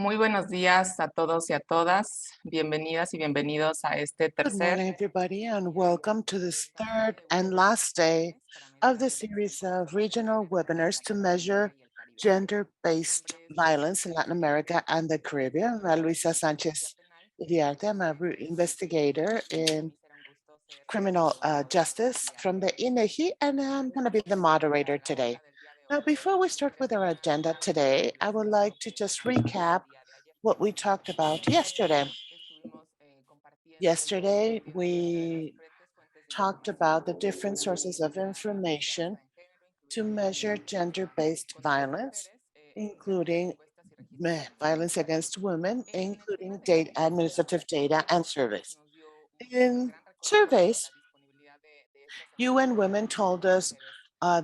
Muy buenos días a todos y a todas. Bienvenidas y bienvenidos a este Good tercer morning, everybody, and welcome to this third and last day of the series of regional webinars to measure gender-based violence in Latin America and the Caribbean. I'm Luisa Sanchez Iriarte. I'm an investigator in criminal justice from the INEGI, and I'm going to be the moderator today. Now, before we start with our agenda today, I would like to just recap what we talked about yesterday. Yesterday, we talked about the different sources of information to measure gender-based violence, including violence against women, including data, administrative data and surveys. In surveys, UN Women told us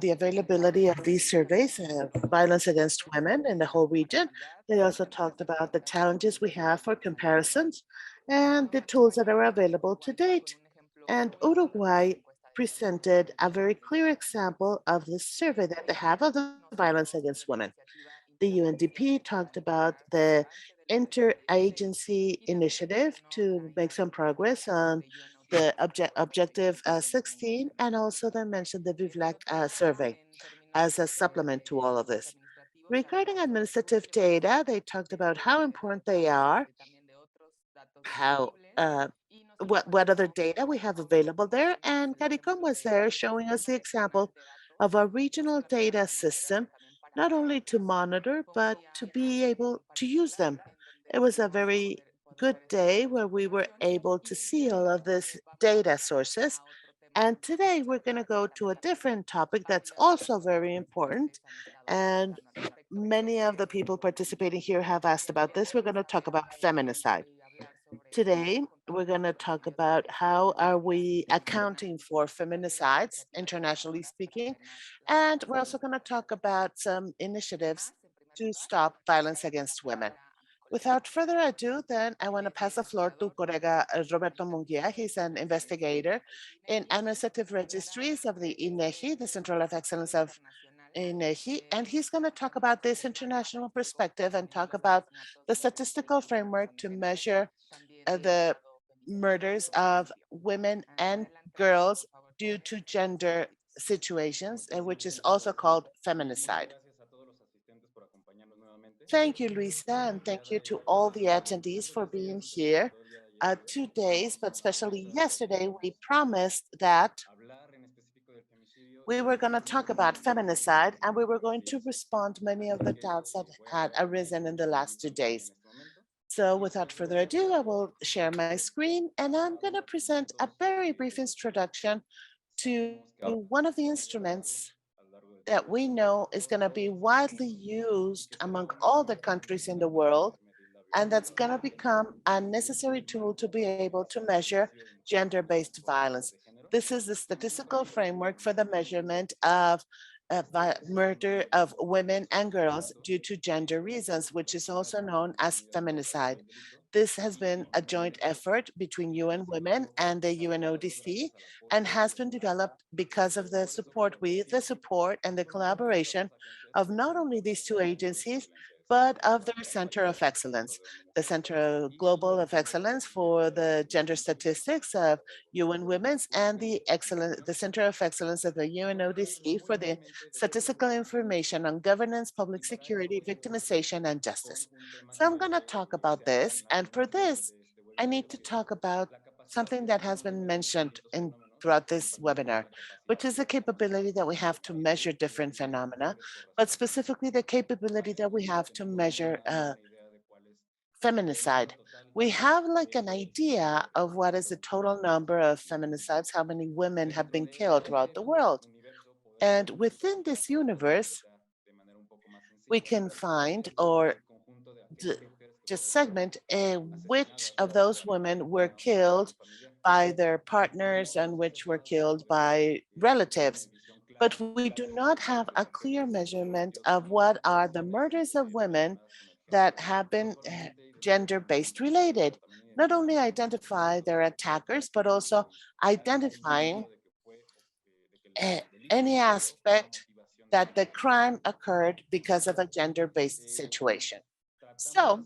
the availability of these surveys of violence against women in the whole region. They also talked about the challenges we have for comparisons and the tools that are available to date. And Uruguay presented a very clear example of the survey that they have of the violence against women. The UNDP talked about the interagency initiative to make some progress on the objective 16, and also they mentioned the VIVLAC survey as a supplement to all of this. Regarding administrative data, they talked about how important they are, how what other data we have available there, and CARICOM was there showing us the example of a regional data system, not only to monitor, but to be able to use them. It was a very good day where we were able to see all of these data sources. And today we're going to go to a different topic that's also very important. And many of the people participating here have asked about this. We're going to talk about feminicide. Today, we're going to talk about how are we accounting for feminicides, internationally speaking, and we're also going to talk about some initiatives to stop violence against women. Without further ado, then I want to pass the floor to Correga Roberto Murguía. He's an investigator in administrative registries of the INEGI, the Center of Excellence of INEGI, and he's going to talk about this international perspective and talk about the statistical framework to measure the murders of women and girls due to gender situations, which is also called feminicide. Thank you, Luisa, and thank you to all the attendees for being here. 2 days, but especially yesterday, we promised that we were going to talk about feminicide and we were going to respond to many of the doubts that had arisen in the last 2 days. So without further ado, I will share my screen and I'm going to present a very brief introduction to one of the instruments that we know is going to be widely used among all the countries in the world, and that's going to become a necessary tool to be able to measure gender-based violence. This is the statistical framework for the measurement of murder of women and girls due to gender reasons, which is also known as feminicide. This has been a joint effort between UN Women and the UNODC and has been developed because of the support and the collaboration of not only these two agencies, but of their Center of Excellence, the Center Global of Excellence for the Gender Statistics of UN Women's and the Center of Excellence of the UNODC for the Statistical Information on Governance, Public Security, Victimization, and Justice. So I'm going to talk about this. And for this, I need to talk about something that has been mentioned throughout this webinar, which is the capability that we have to measure different phenomena, but specifically the capability that we have to measure feminicide. We have like an idea of what is the total number of feminicides, how many women have been killed throughout the world. And within this universe, we can find or just segment which of those women were killed by their partners and which were killed by relatives. But we do not have a clear measurement of what are the murders of women that have been gender-based related. Not only identify their attackers, but also identifying any aspect that the crime occurred because of a gender-based situation. So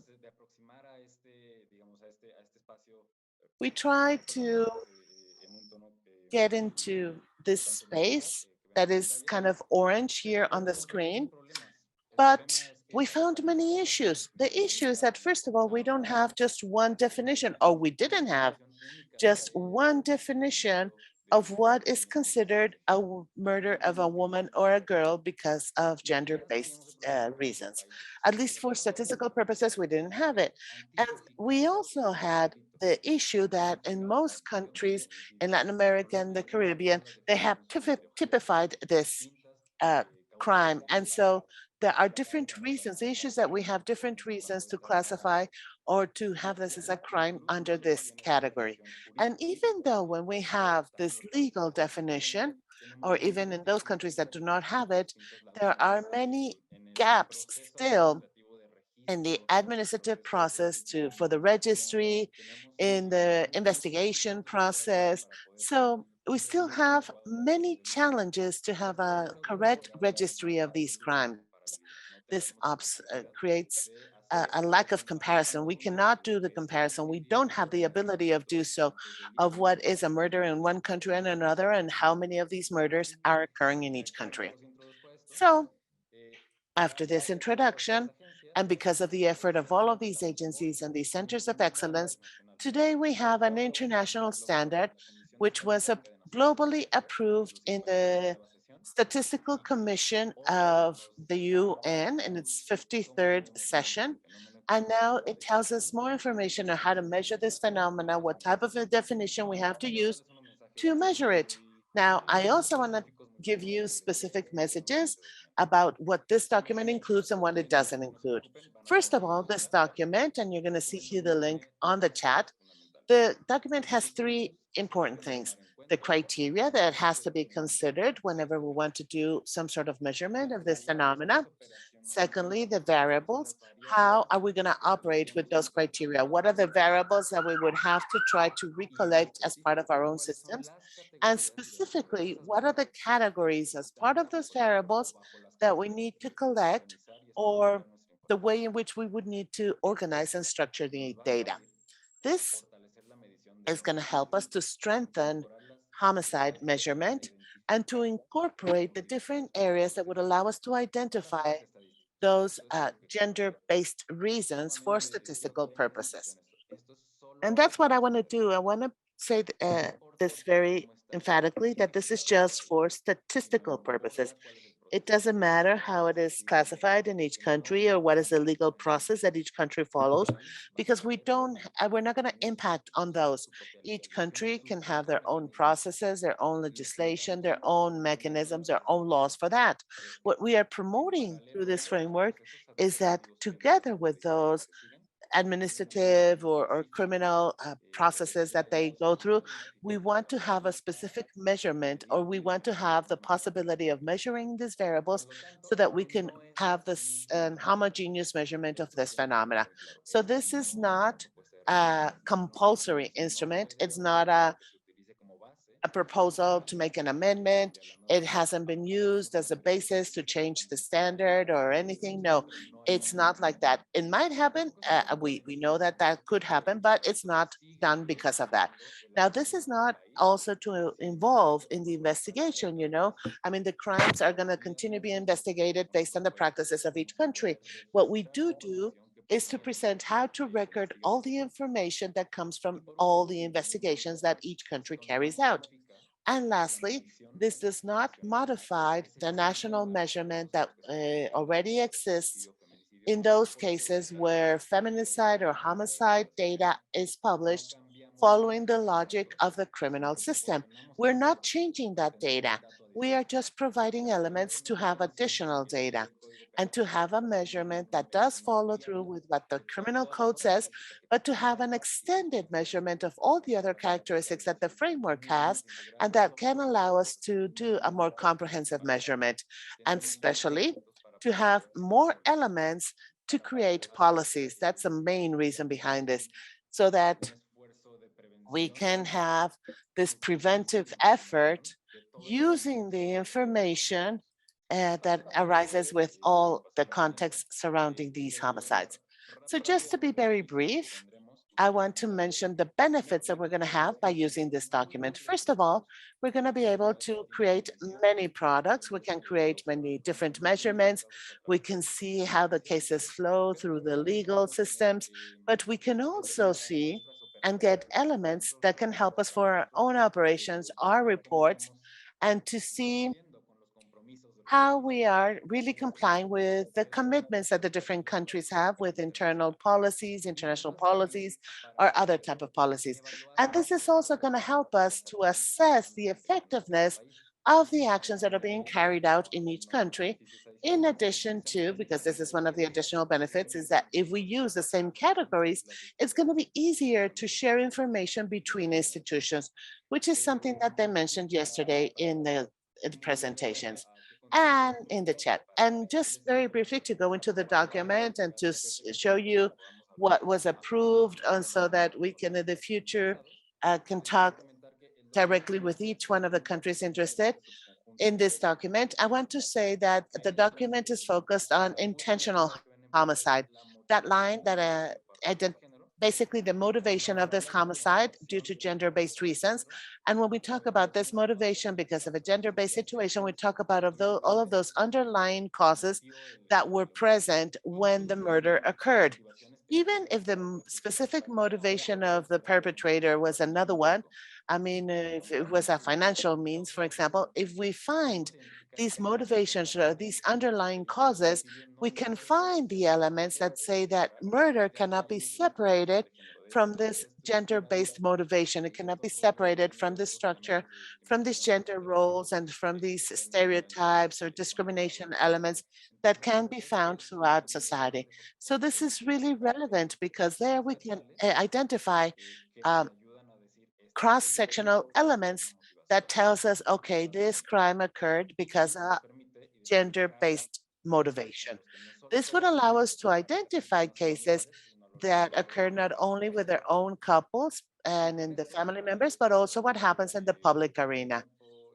we try to get into this space that is kind of orange here on the screen, but we found many issues. The issue is that, first of all, we don't have just one definition, or we didn't have just one definition of what is considered a murder of a woman or a girl because of gender-based reasons. At least for statistical purposes, we didn't have it. And we also had the issue that in most countries in Latin America and the Caribbean, they have typified this crime. And so there are different reasons, issues that we have different reasons to classify or to have this as a crime under this category. And even though when we have this legal definition, or even in those countries that do not have it, there are many gaps still in the administrative process for the registry, in the investigation process. So we still have many challenges to have a correct registry of these crimes. This creates a lack of comparison. We cannot do the comparison. We don't have the ability of do so of what is a murder in one country and another and how many of these murders are occurring in each country. So after this introduction, and because of the effort of all of these agencies and these centers of excellence, today we have an international standard which was globally approved in the Statistical Commission of the UN in its 53rd session. And now it tells us more information on how to measure this phenomena, what type of a definition we have to use to measure it. Now, I also want to give you specific messages about what this document includes and what it doesn't include. First of all, this document, and you're going to see here the link on the chat, the document has three important things. The criteria that has to be considered whenever we want to do some sort of measurement of this phenomena. Secondly, the variables. How are we going to operate with those criteria? What are the variables that we would have to try to recollect as part of our own systems? And specifically, what are the categories as part of those variables that we need to collect, or the way in which we would need to organize and structure the data? This is going to help us to strengthen homicide measurement and to incorporate the different areas that would allow us to identify those gender-based reasons for statistical purposes. And that's what I want to do. I want to say this very emphatically, that this is just for statistical purposes. It doesn't matter how it is classified in each country or what is the legal process that each country follows, because we're not going to impact on those. Each country can have their own processes, their own legislation, their own mechanisms, their own laws for that. What we are promoting through this framework is that together with those administrative or criminal processes that they go through, we want to have a specific measurement, or we want to have the possibility of measuring these variables so that we can have this homogeneous measurement of this phenomena. So this is not a compulsory instrument. It's not a proposal to make an amendment. It hasn't been used as a basis to change the standard or anything. No, it's not like that. It might happen. We know that that could happen, but it's not done because of that. Now, this is not also to involve in the investigation, you know. I mean, the crimes are going to continue to be investigated based on the practices of each country. What we do is to present how to record all the information that comes from all the investigations that each country carries out. And lastly, this does not modify the national measurement that already exists in those cases where feminicide or homicide data is published following the logic of the criminal system. We're not changing that data. We are just providing elements to have additional data and to have a measurement that does follow through with what the criminal code says, but to have an extended measurement of all the other characteristics that the framework has, and that can allow us to do a more comprehensive measurement, and especially to have more elements to create policies. That's the main reason behind this, so that we can have this preventive effort using the information that arises with all the context surrounding these homicides. So just to be very brief, I want to mention the benefits that we're going to have by using this document. First of all, we're going to be able to create many products. We can create many different measurements. We can see how the cases flow through the legal systems, but we can also see and get elements that can help us for our own operations, our reports, and to see how we are really complying with the commitments that the different countries have with internal policies, international policies, or other type of policies. And this is also going to help us to assess the effectiveness of the actions that are being carried out in each country. In addition to, because this is one of the additional benefits, is that if we use the same categories, it's going to be easier to share information between institutions, which is something that they mentioned yesterday in the presentations and in the chat. And just very briefly to go into the document and to show you what was approved, and so that we can in the future can talk directly with each one of the countries interested in this document. I want to say that the document is focused on intentional homicide. That line that basically the motivation of this homicide due to gender-based reasons. And when we talk about this motivation because of a gender-based situation, we talk about all of those underlying causes that were present when the murder occurred. Even if the specific motivation of the perpetrator was another one, I mean, if it was a financial means, for example, if we find these motivations or these underlying causes, we can find the elements that say that murder cannot be separated from this gender-based motivation. It cannot be separated from this structure, from these gender roles, and from these stereotypes or discrimination elements that can be found throughout society. So this is really relevant because there we can identify um, cross-sectional elements that tells us, okay, this crime occurred because of gender-based motivation. This would allow us to identify cases that occur not only with their own couples and in the family members, but also what happens in the public arena.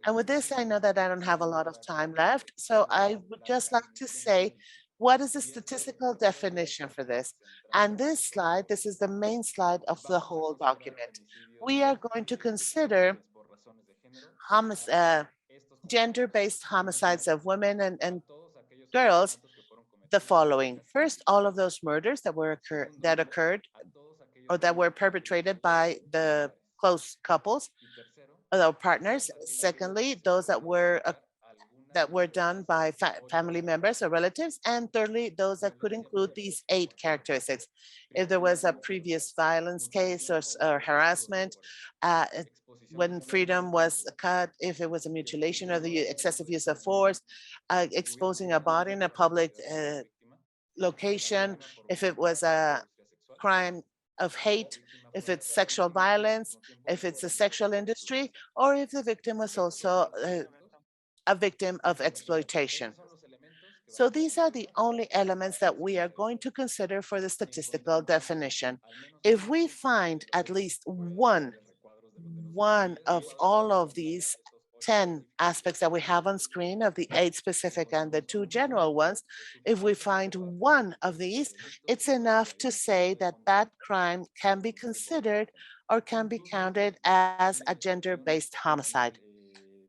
And with this, I know that I don't have a lot of time left, so I would just like to say, what is the statistical definition for this? And this slide, this is the main slide of the whole document. We are going to consider gender-based homicides of women and girls the following. First, all of those murders that occurred or that were perpetrated by the close couples or partners. Secondly, those that were done by family members or relatives. And thirdly, those that could include these 8 characteristics. If there was a previous violence case or harassment, when freedom was cut, if it was a mutilation or the excessive use of force, exposing a body in a public location, if it was a crime of hate, if it's sexual violence, if it's a sexual industry, or if the victim was also a victim of exploitation. So these are the only elements that we are going to consider for the statistical definition. If we find at least one of all of these 10 aspects that we have on screen of the 8 specific and the 2 general ones, if we find one of these, it's enough to say that that crime can be considered or can be counted as a gender-based homicide.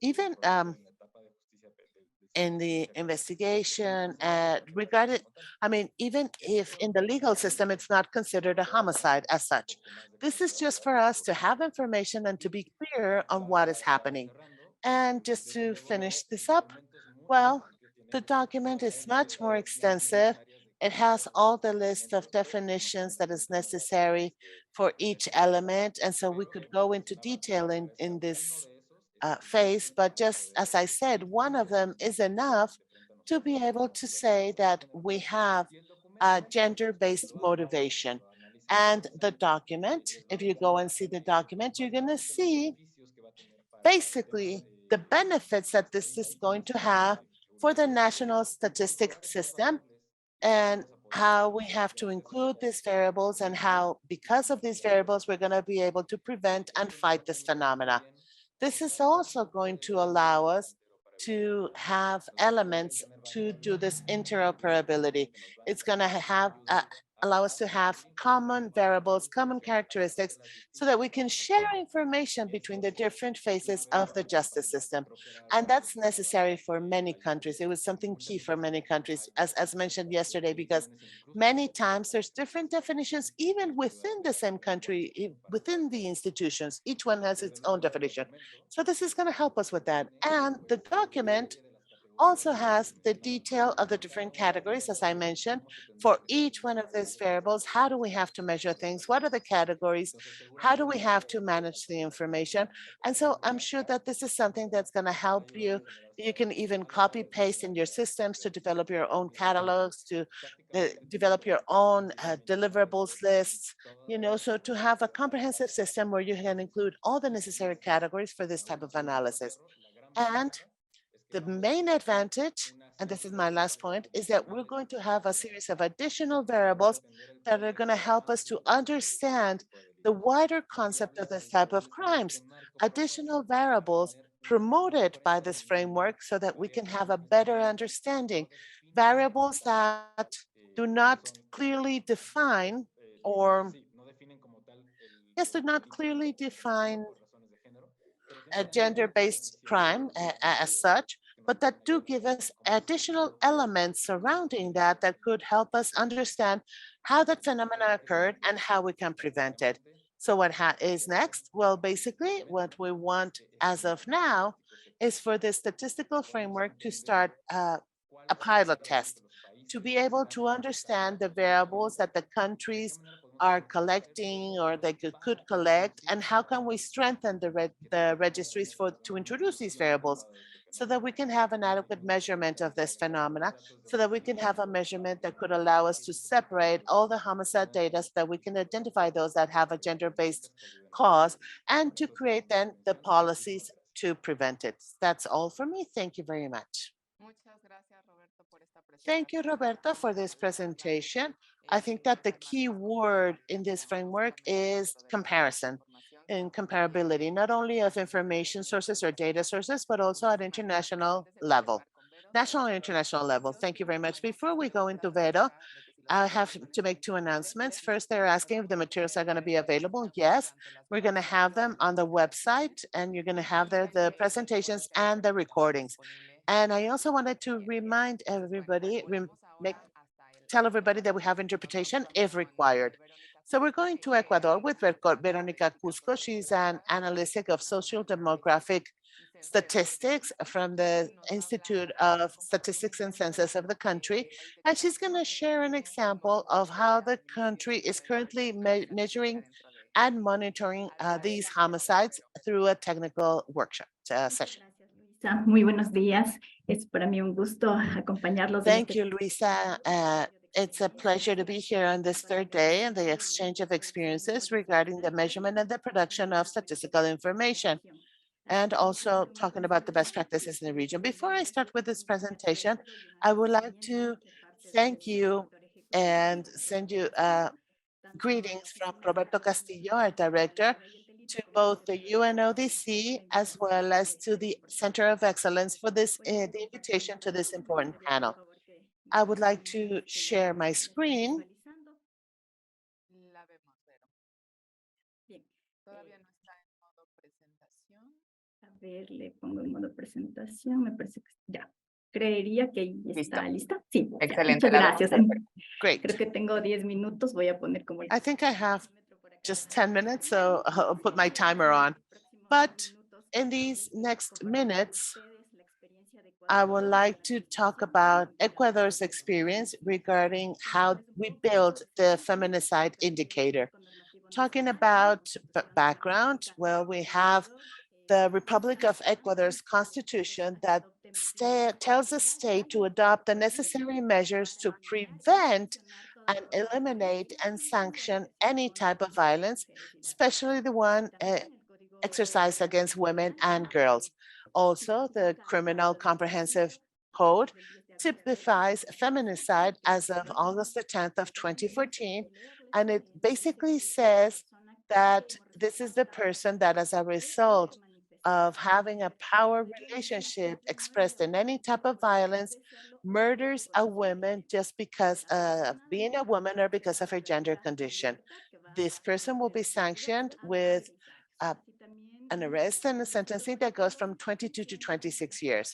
Even in the investigation regarded, I mean, even if in the legal system, it's not considered a homicide as such. This is just for us to have information and to be clear on what is happening. And just to finish this up, well, the document is much more extensive. It has all the list of definitions that is necessary for each element. And so we could go into detail in this phase, but just as I said, one of them is enough to be able to say that we have a gender-based motivation. And the document, if you go and see the document, you're going to see basically the benefits that this is going to have for the national statistics system and how we have to include these variables and how, because of these variables, we're going to be able to prevent and fight this phenomena. This is also going to allow us to have elements to do this interoperability. It's going to have allow us to have common variables, common characteristics, so that we can share information between the different phases of the justice system. And that's necessary for many countries. It was something key for many countries, as mentioned yesterday, because many times there's different definitions, even within the same country, within the institutions. Each one has its own definition. So this is going to help us with that. And the document also has the detail of the different categories, as I mentioned, for each one of these variables. How do we have to measure things? What are the categories? How do we have to manage the information? And so I'm sure that this is something that's going to help you. You can even copy paste in your systems to develop your own catalogs, to develop your own deliverables lists, so to have a comprehensive system where you can include all the necessary categories for this type of analysis. And the main advantage, and this is my last point, is that we're going to have a series of additional variables that are going to help us to understand the wider concept of this type of crimes. Additional variables promoted by this framework so that we can have a better understanding. Variables that do not clearly define or, yes, do not clearly define a gender-based crime as such, but that do give us additional elements surrounding that that could help us understand how that phenomena occurred and how we can prevent it. So what is next? Well, basically what we want as of now is for the statistical framework to start a pilot test, to be able to understand the variables that the countries are collecting or they could collect, and how can we strengthen the registries to introduce these variables so that we can have an adequate measurement of this phenomena, so that we can have a measurement that could allow us to separate all the homicide data so that we can identify those that have a gender-based cause and to create then the policies to prevent it. That's all for me. Thank you very much. Thank you, Roberto, for this presentation. I think that the key word in this framework is comparison and comparability, not only of information sources or data sources, but also at international level, national and international level. Thank you very much. Before we go into Vero, I have to make two announcements. First, they're asking if the materials are going to be available. Yes, we're going to have them on the website, and you're going to have there the presentations and the recordings. And I also wanted to remind everybody, tell everybody that we have interpretation if required. So we're going to Ecuador with Veronica Cuzco. She's an analyst of Sociodemographic Statistics from the Institute of Statistics and Census of the country. And she's going to share an example of how the country is currently measuring and monitoring these homicides through a technical workshop session. Muy buenos días. Es para mí un gusto acompañarlos. Thank you, Luisa. It's a pleasure to be here on this third day and the exchange of experiences regarding the measurement and the production of statistical information, and also talking about the best practices in the region. Before I start with this presentation, I would like to thank you and send you greetings from Roberto Castillo, our director, to both the UNODC as well as to the Center of Excellence for the invitation to this important panel. I would like to share my screen. A ver, le pongo en modo presentación. Me parece que ya. Creería que ya está lista. Sí, excelente. Muchas gracias. Great. Creo que tengo 10 minutos. Voy a poner como. I think I have just 10 minutes, so I'll put my timer on. But in these next minutes, I would like to talk about Ecuador's experience regarding how we build the feminicide indicator. Talking about background, well, we have the Republic of Ecuador's constitution that tells the state to adopt the necessary measures to prevent and eliminate and sanction any type of violence, especially the one exercised against women and girls. Also, the Criminal Comprehensive Code typifies feminicide as of August the 10th of 2014, and it basically says that this is the person that as a result of having a power relationship expressed in any type of violence murders a woman just because of being a woman or because of her gender condition. This person will be sanctioned with an arrest and a sentencing that goes from 22 to 26 years.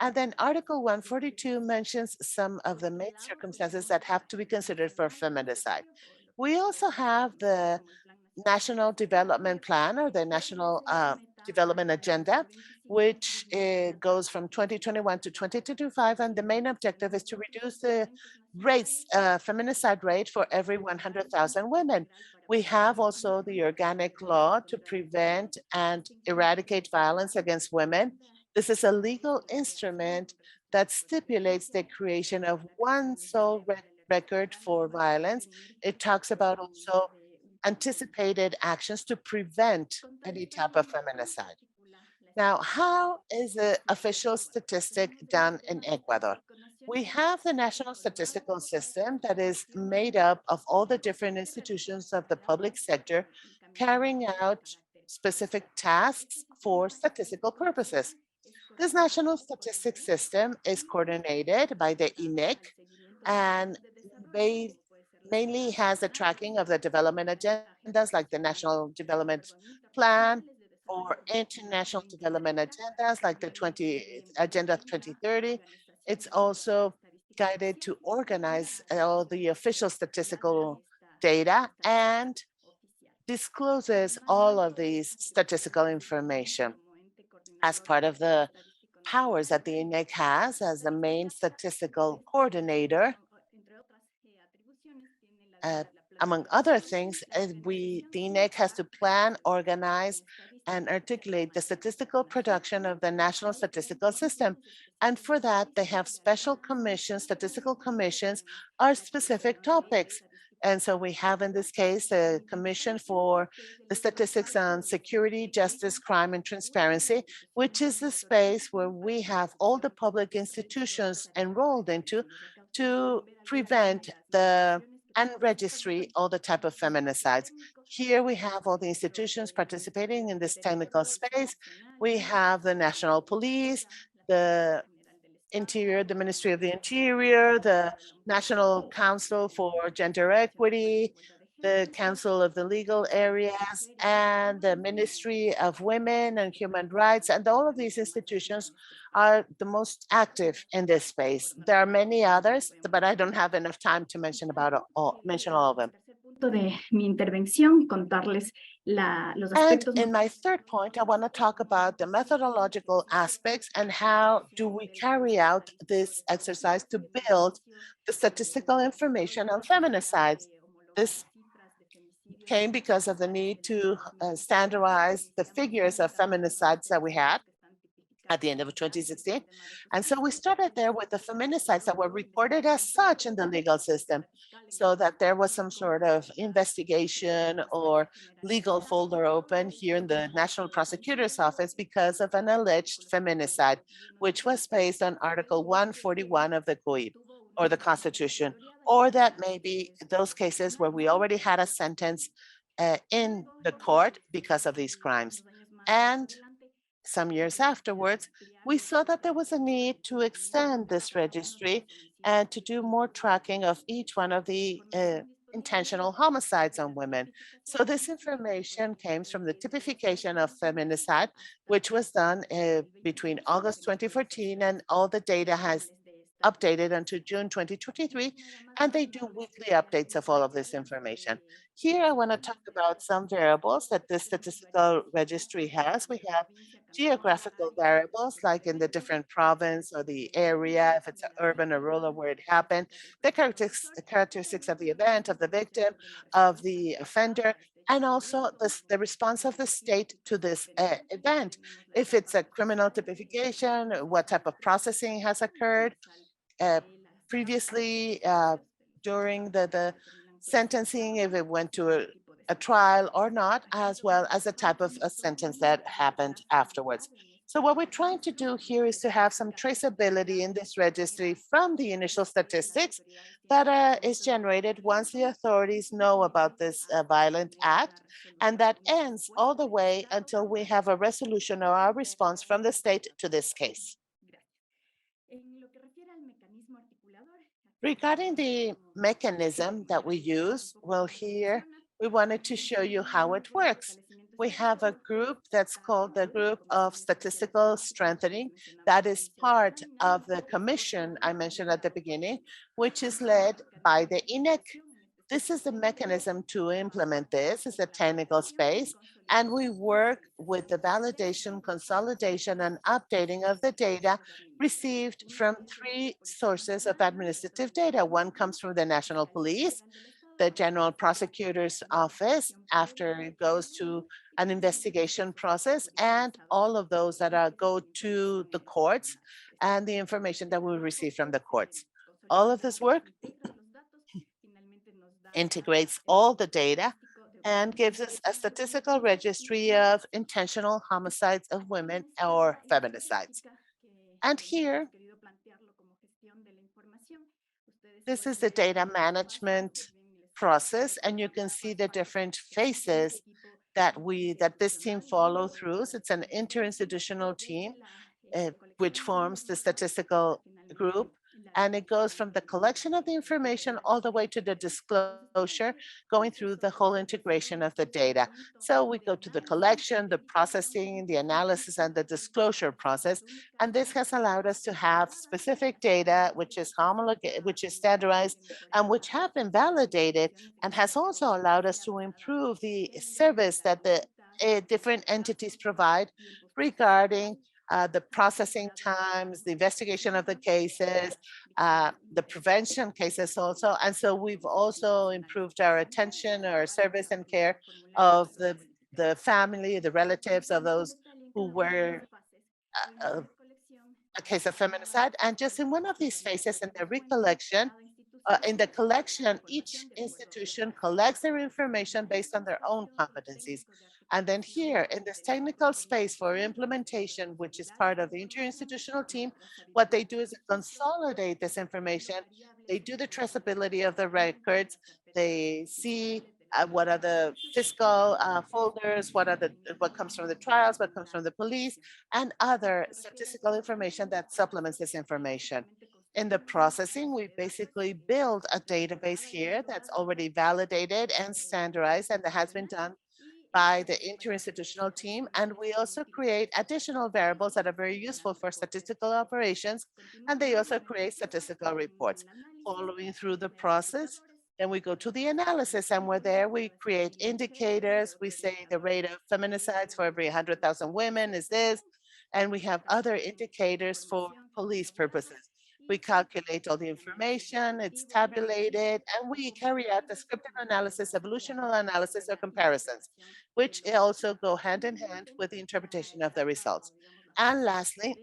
And then Article 142 mentions some of the main circumstances that have to be considered for feminicide. We also have the National Development Plan or the National Development Agenda, which goes from 2021 to 2025. And the main objective is to reduce the feminicide rate for every 100,000 women. We have also the organic law to prevent and eradicate violence against women. This is a legal instrument that stipulates the creation of one sole record for violence. It talks about also anticipated actions to prevent any type of feminicide. Now, how is the official statistic done in Ecuador? We have the national statistical system that is made up of all the different institutions of the public sector carrying out specific tasks for statistical purposes. This national statistics system is coordinated by the INEGI and mainly has the tracking of the development agendas like the National Development Plan or international development agendas like the Agenda 2030. It's also guided to organize all the official statistical data and discloses all of these statistical information as part of the powers that the INEGI has as the main statistical coordinator. Among other things, the INEGI has to plan, organize, and articulate the statistical production of the national statistical system. And for that, they have special commissions, statistical commissions, are specific topics. And so we have in this case a commission for the statistics on security, justice, crime, and transparency, which is the space where we have all the public institutions enrolled into to prevent and registry all the type of feminicides. Here we have all the institutions participating in this technical space. We have the National Police, the Interior, the Ministry of the Interior, the National Council for Gender Equity, the Council of the Legal Areas, and the Ministry of Women and Human Rights. And all of these institutions are the most active in this space. There are many others, but I don't have enough time to mention all of them. De mi intervención, contarles los aspectos. And in my third point, I want to talk about the methodological aspects and how do we carry out this exercise to build the statistical information on feminicides. This came because of the need to standardize the figures of feminicides that we had at the end of 2016. And so we started there with the feminicides that were reported as such in the legal system, so that there was some sort of investigation or legal folder open here in the National Prosecutor's Office because of an alleged feminicide, which was based on Article 141 of the COIP or the Constitution, or that maybe those cases where we already had a sentence in the court because of these crimes. And some years afterwards, we saw that there was a need to extend this registry and to do more tracking of each one of the intentional homicides on women. So this information came from the typification of feminicide, which was done between August 2014, and all the data has updated until June 2023, and they do weekly updates of all of this information. Here, I want to talk about some variables that this statistical registry has. We have geographical variables, like in the different province or the area, if it's urban or rural, where it happened, the characteristics of the event, of the victim, of the offender, and also the response of the state to this event. If it's a criminal typification, what type of processing has occurred previously during the sentencing, if it went to a trial or not, as well as the type of a sentence that happened afterwards. So what we're trying to do here is to have some traceability in this registry from the initial statistics that is generated once the authorities know about this violent act, and that ends all the way until we have a resolution or a response from the state to this case. Regarding the mechanism that we use, well, here we wanted to show you how it works. We have a group that's called the Group of Statistical Strengthening that is part of the commission I mentioned at the beginning, which is led by the INEGI. This is the mechanism to implement this. It's a technical space, and we work with the validation, consolidation, and updating of the data received from 3 sources of administrative data. One comes from the National Police, the General Prosecutor's Office, after it goes to an investigation process, and all of those that go to the courts and the information that we receive from the courts. All of this work integrates all the data and gives us a statistical registry of intentional homicides of women or feminicides. And here, this is the data management process, and you can see the different phases that this team follow through. So it's an interinstitutional team which forms the statistical group, and it goes from the collection of the information all the way to the disclosure, going through the whole integration of the data. So we go to the collection, the processing, the analysis, and the disclosure process. And this has allowed us to have specific data, which is standardized and which have been validated, and has also allowed us to improve the service that the different entities provide regarding the processing times, the investigation of the cases, the prevention cases also. And so we've also improved our attention, our service and care of the family, the relatives of those who were a case of feminicide. And just in one of these phases, in the recollection, in the collection, each institution collects their information based on their own competencies. And then here in this technical space for implementation, which is part of the interinstitutional team, what they do is consolidate this information. They do the traceability of the records. They see what are the fiscal folders, what comes from the trials, what comes from the police, and other statistical information that supplements this information. In the processing, we basically build a database here that's already validated and standardized, and that has been done by the interinstitutional team. And we also create additional variables that are very useful for statistical operations, and they also create statistical reports. Following through the process, then we go to the analysis, and we create indicators. We say the rate of feminicides for every 100,000 women is this, and we have other indicators for police purposes. We calculate all the information, it's tabulated, and we carry out descriptive analysis, evolutional analysis, or comparisons, which also go hand in hand with the interpretation of the results. And lastly,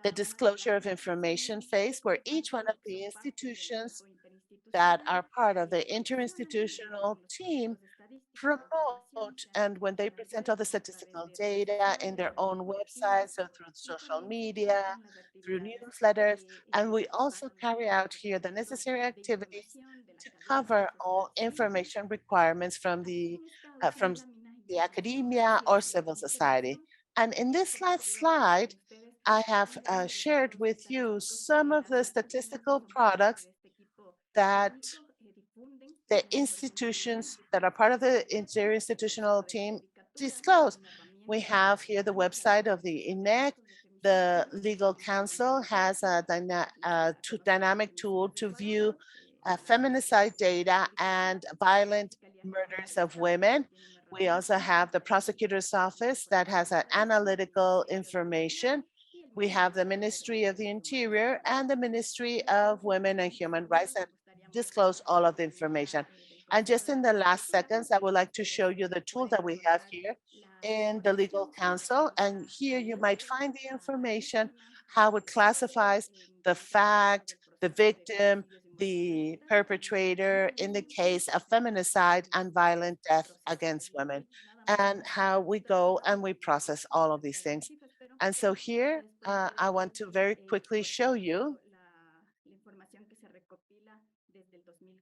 the disclosure of information phase, where each one of the institutions that are part of the interinstitutional team promote, and when they present all the statistical data in their own websites or through social media, through newsletters, and we also carry out here the necessary activities to cover all information requirements from the academia or civil society. And in this last slide, I have shared with you some of the statistical products that the institutions that are part of the interinstitutional team disclose. We have here the website of the INEGI. The legal counsel has a dynamic tool to view feminicide data and violent murders of women. We also have the prosecutor's office that has an analytical information. We have the Ministry of the Interior and the Ministry of Women and Human Rights that disclose all of the information. And just in the last seconds, I would like to show you the tool that we have here in the legal counsel. And here you might find the information, how it classifies the fact, the victim, the perpetrator in the case of feminicide and violent death against women. and how we go and we process all of these things. And so here, I want to very quickly show you.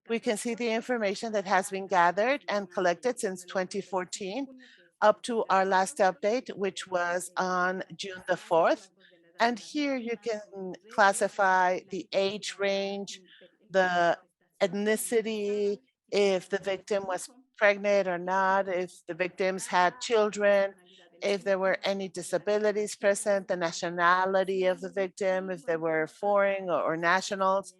We can see the information that has been gathered and collected since 2014 up to our last update, which was on June the 4th. And here you can classify the age range, the ethnicity, if the victim was pregnant or not, if the victims had children, if there were any disabilities present, the nationality of the victim, if they were foreign or nationals.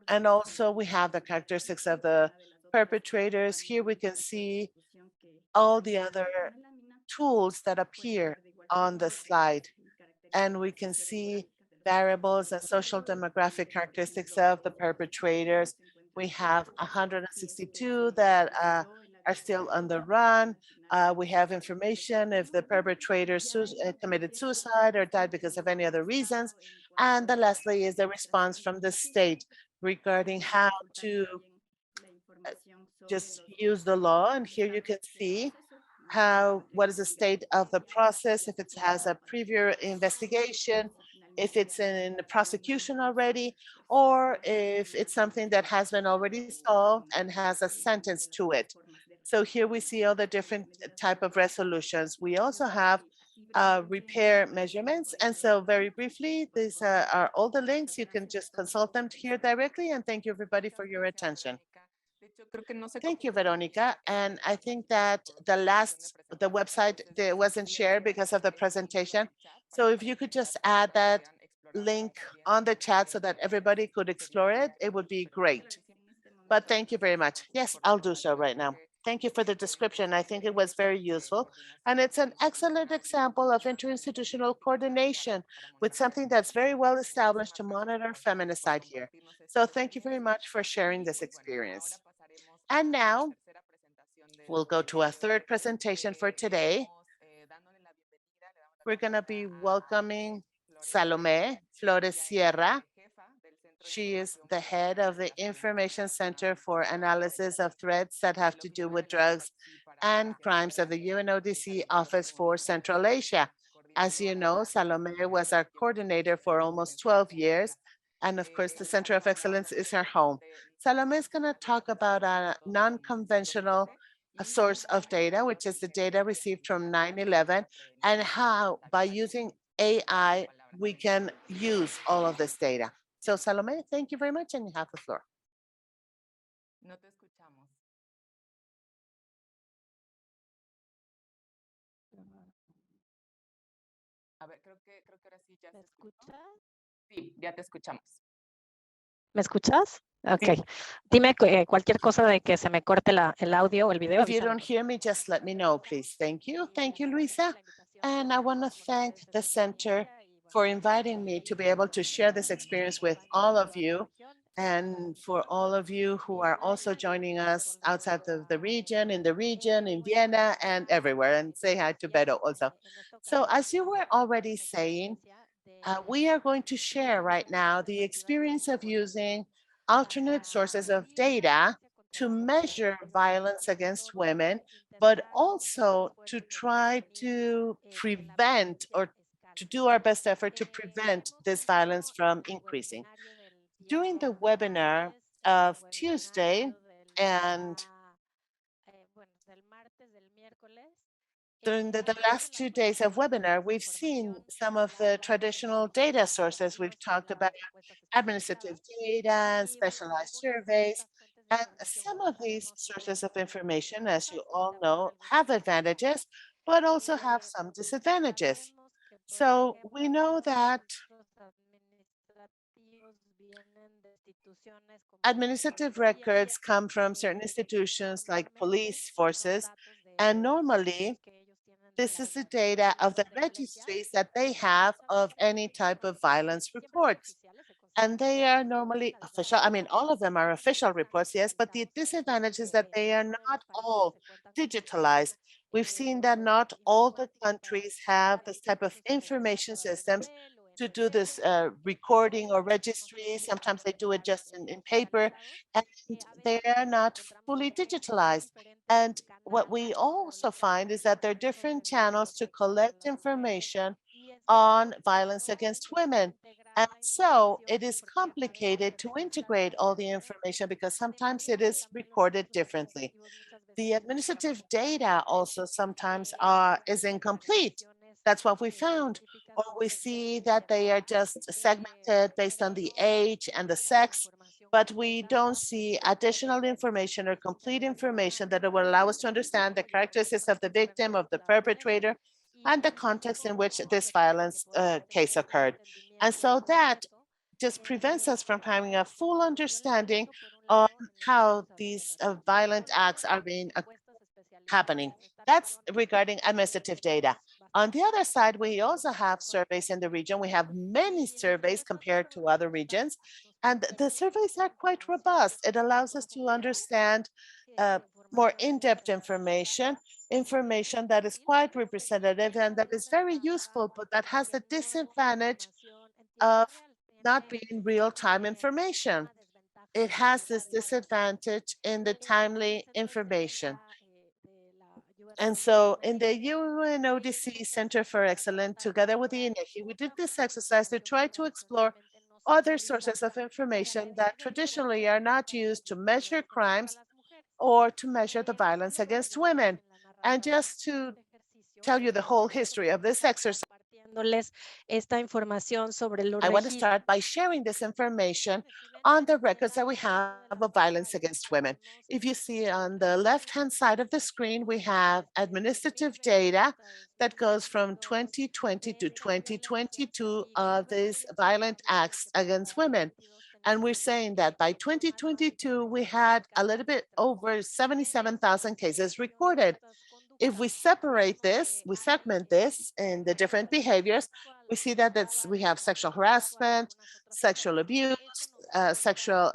And also we have the characteristics of the perpetrators. Here we can see all the other tools that appear on the slide. And we can see variables and social demographic characteristics of the perpetrators. We have 162 that are still on the run. We have information if the perpetrator committed suicide or died because of any other reasons. And the lastly is the response from the state regarding how to just use the law. And here you can see what is the state of the process, if it has a previous investigation, if it's in the prosecution already, or if it's something that has been already solved and has a sentence to it. So here we see all the different type of resolutions. We also have repair measurements. And so very briefly, these are all the links. You can just consult them here directly. And thank you everybody for your attention. Thank you, Veronica. And I think that the website that wasn't shared because of the presentation. So if you could just add that link on the chat so that everybody could explore it, it would be great. But thank you very much. Yes, I'll do so right now. Thank you for the description. I think it was very useful. And it's an excellent example of interinstitutional coordination with something that's very well established to monitor feminicide here. So thank you very much for sharing this experience. And now we'll go to a third presentation for today. We're going to be welcoming Salomé Flores Sierra. She is the head of the Information Center for Analysis of Threats that have to do with drugs and crimes of the UNODC Office for Central Asia. As you know, Salomé was our coordinator for almost 12 years. And of course, the Center of Excellence is her home. Salomé is going to talk about a non-conventional source of data, which is the data received from 9/11, and how by using AI, we can use all of this data. So Salomé, thank you very much, and you have the floor. A ver, creo que ahora sí ya se escucha. Sí, ya te escuchamos. ¿Me escuchas? Ok. Dime cualquier cosa de que se me corte el audio o el video. If you don't hear me, just let me know, please. Thank you. Thank you, Luisa. And I want to thank the center for inviting me to be able to share this experience with all of you, and for all of you who are also joining us outside of the region, in Vienna, and everywhere. And say hi to Beto also. So as you were already saying, we are going to share right now the experience of using alternate sources of data to measure violence against women, but also to try to prevent, or to do our best effort to prevent this violence from increasing. During the webinar of Tuesday and during the last 2 days of webinar, we've seen some of the traditional data sources. We've talked about administrative data and specialized surveys. And some of these sources of information, as you all know, have advantages, but also have some disadvantages. So we know that administrative records come from certain institutions like police forces, and normally this is the data of the registries that they have of any type of violence reports. And they are normally official. I mean, all of them are official reports, yes, but the disadvantage is that they are not all digitalized. We've seen that not all the countries have this type of information systems to do this recording or registry. Sometimes they do it just in paper, and they are not fully digitalized. And what we also find is that there are different channels to collect information on violence against women. And so it is complicated to integrate all the information because sometimes it is recorded differently. The administrative data also sometimes is incomplete. That's what we found. Or we see that they are just segmented based on the age and the sex, but we don't see additional information or complete information that will allow us to understand the characteristics of the victim, of the perpetrator, and the context in which this violence case occurred. And so that just prevents us from having a full understanding of how these violent acts are being happening. That's regarding administrative data. On the other side, we also have surveys in the region. We have many surveys compared to other regions, and the surveys are quite robust. It allows us to understand more in-depth information, information that is quite representative and that is very useful, but that has the disadvantage of not being real-time information. It has this disadvantage in the timely information. And so in the UNODC Center for Excellence, together with the INEGI, we did this exercise to try to explore other sources of information that traditionally are not used to measure crimes or to measure the violence against women. And just to tell you the whole history of this exercise, esta información sobre los I want to start by sharing this information on the records that we have of violence against women. If you see on the left-hand side of the screen, we have administrative data that goes from 2020 to 2022 of these violent acts against women. And we're saying that by 2022, we had a little bit over 77,000 cases recorded. If we separate this, we segment this in the different behaviors, we see that we have sexual harassment, sexual abuse, sexual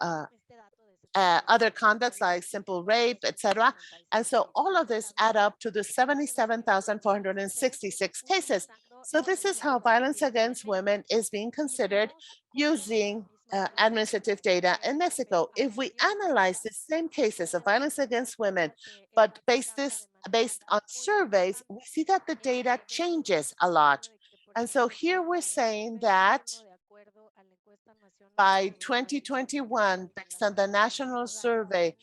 other conducts like simple rape, etc. And so all of this add up to the 77,466 cases. So this is how violence against women is being considered using administrative data in Mexico. If we analyze the same cases of violence against women, but based on surveys, we see that the data changes a lot. And so here we're saying that by 2021, based on the national survey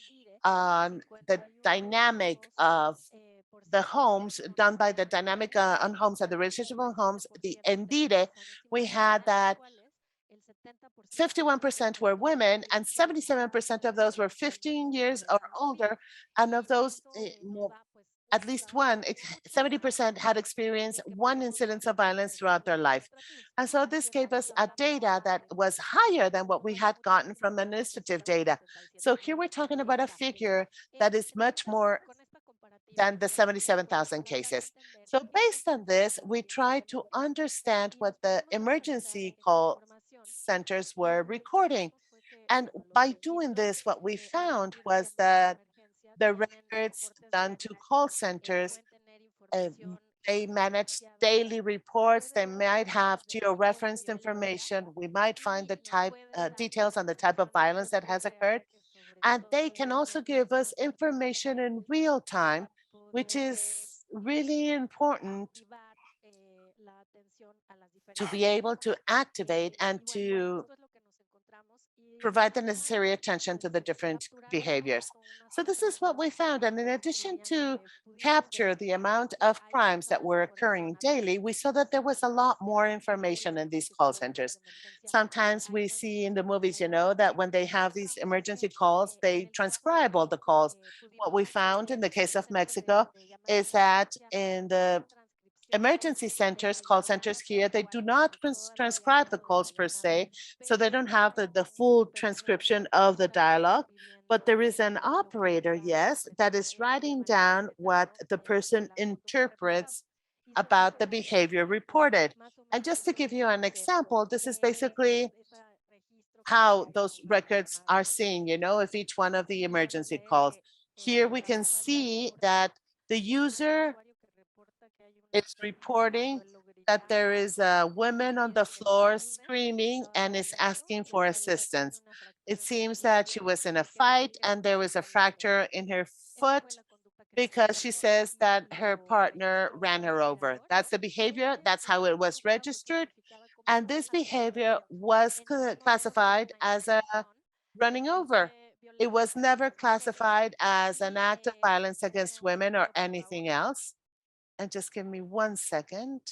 on the dynamic of the homes done by the dynamic on homes and the registration of homes, the ENDIRE, we had that 51% were women and 77% of those were 15 years or older. And of those, at least one, 70% had experienced one incidence of violence throughout their life. And so this gave us a data that was higher than what we had gotten from administrative data. So here we're talking about a figure that is much more than the 77,000 cases. So based on this, we tried to understand what the emergency call centers were recording. And by doing this, what we found was that the records done to call centers, they manage daily reports. They might have geo-referenced information. We might find the type details on the type of violence that has occurred. And they can also give us information in real time, which is really important to be able to activate and to provide the necessary attention to the different behaviors. So this is what we found. And in addition to capture the amount of crimes that were occurring daily, we saw that there was a lot more information in these call centers. Sometimes we see in the movies, you know, that when they have these emergency calls, they transcribe all the calls. What we found in the case of Mexico is that in the emergency centers, call centers here, they do not transcribe the calls per se, so they don't have the full transcription of the dialogue, but there is an operator, yes, that is writing down what the person interprets about the behavior reported. And just to give you an example, this is basically how those records are seen, you know, of each one of the emergency calls. Here we can see that the user is reporting that there is a woman on the floor screaming and is asking for assistance. It seems that she was in a fight and there was a fracture in her foot because she says that her partner ran her over. That's the behavior. That's how it was registered. And this behavior was classified as a running over. It was never classified as an act of violence against women or anything else. And just give me 1 second.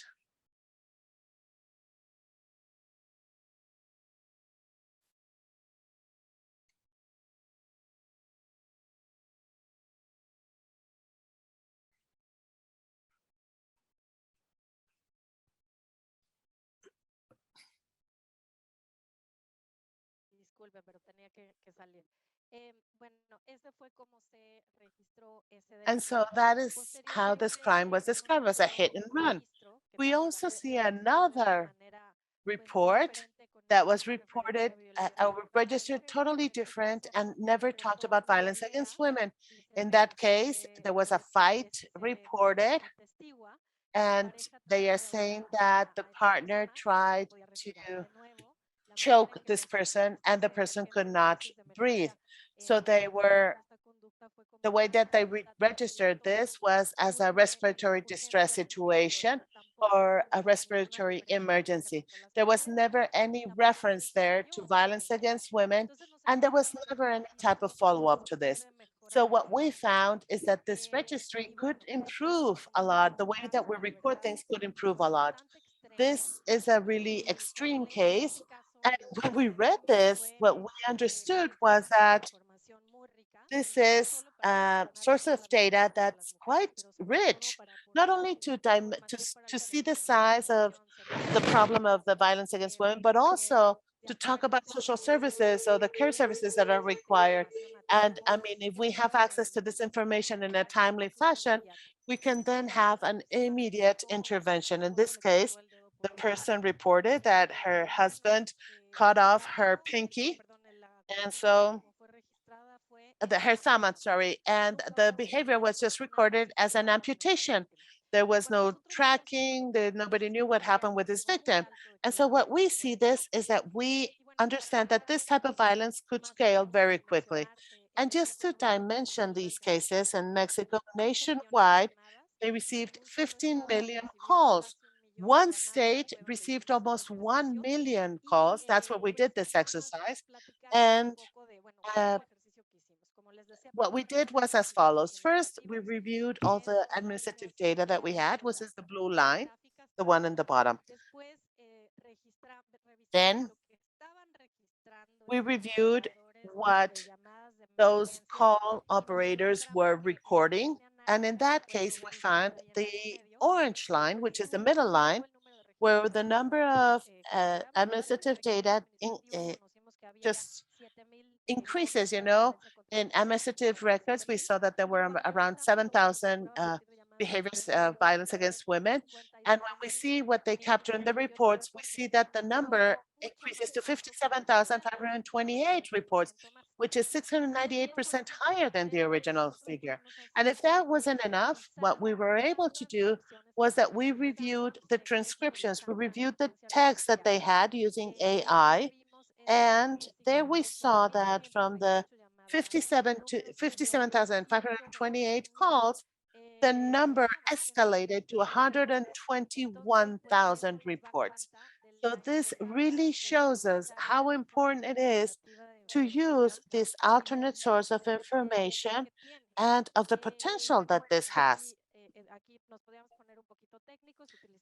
Disculpe, pero tenía que salir. And so that is how this crime was described as a hit and run. We also see another report that was reported, registered totally different and never talked about violence against women. In that case, there was a fight reported, and they are saying that the partner tried to choke this person and the person could not breathe. So they were, the way that they registered this was as a respiratory distress situation or a respiratory emergency. There was never any reference there to violence against women, and there was never any type of follow-up to this. So what we found is that this registry could improve a lot. The way that we record things could improve a lot. This is a really extreme case. And when we read this, what we understood was that this is a source of data that's quite rich, not only to see the size of the problem of the violence against women, but also to talk about social services or the care services that are required. And I mean, if we have access to this information in a timely fashion, we can then have an immediate intervention. In this case, the person reported that her husband cut off her pinky. And so her thumb, I'm sorry, and the behavior was just recorded as an amputation. There was no tracking, nobody knew what happened with this victim. And so what we see this is that we understand that this type of violence could scale very quickly. And just to dimension these cases in Mexico, nationwide, they received 15 million calls. One state received almost 1 million calls. That's what we did this exercise. And what we did was as follows. First, we reviewed all the administrative data that we had, which is the blue line, the one in the bottom. Then we reviewed what those call operators were recording. And in that case, we found the orange line, which is the middle line, where the number of administrative data just increases, in administrative records. We saw that there were around 7,000 behaviors of violence against women. And when we see what they capture in the reports, we see that the number increases to 57,528 reports, which is 698% higher than the original figure. And if that wasn't enough, what we were able to do was that we reviewed the transcriptions. We reviewed the text that they had using AI. And there we saw that from the 57,528 calls, the number escalated to 121,000 reports. So this really shows us how important it is to use this alternate source of information and of the potential that this has.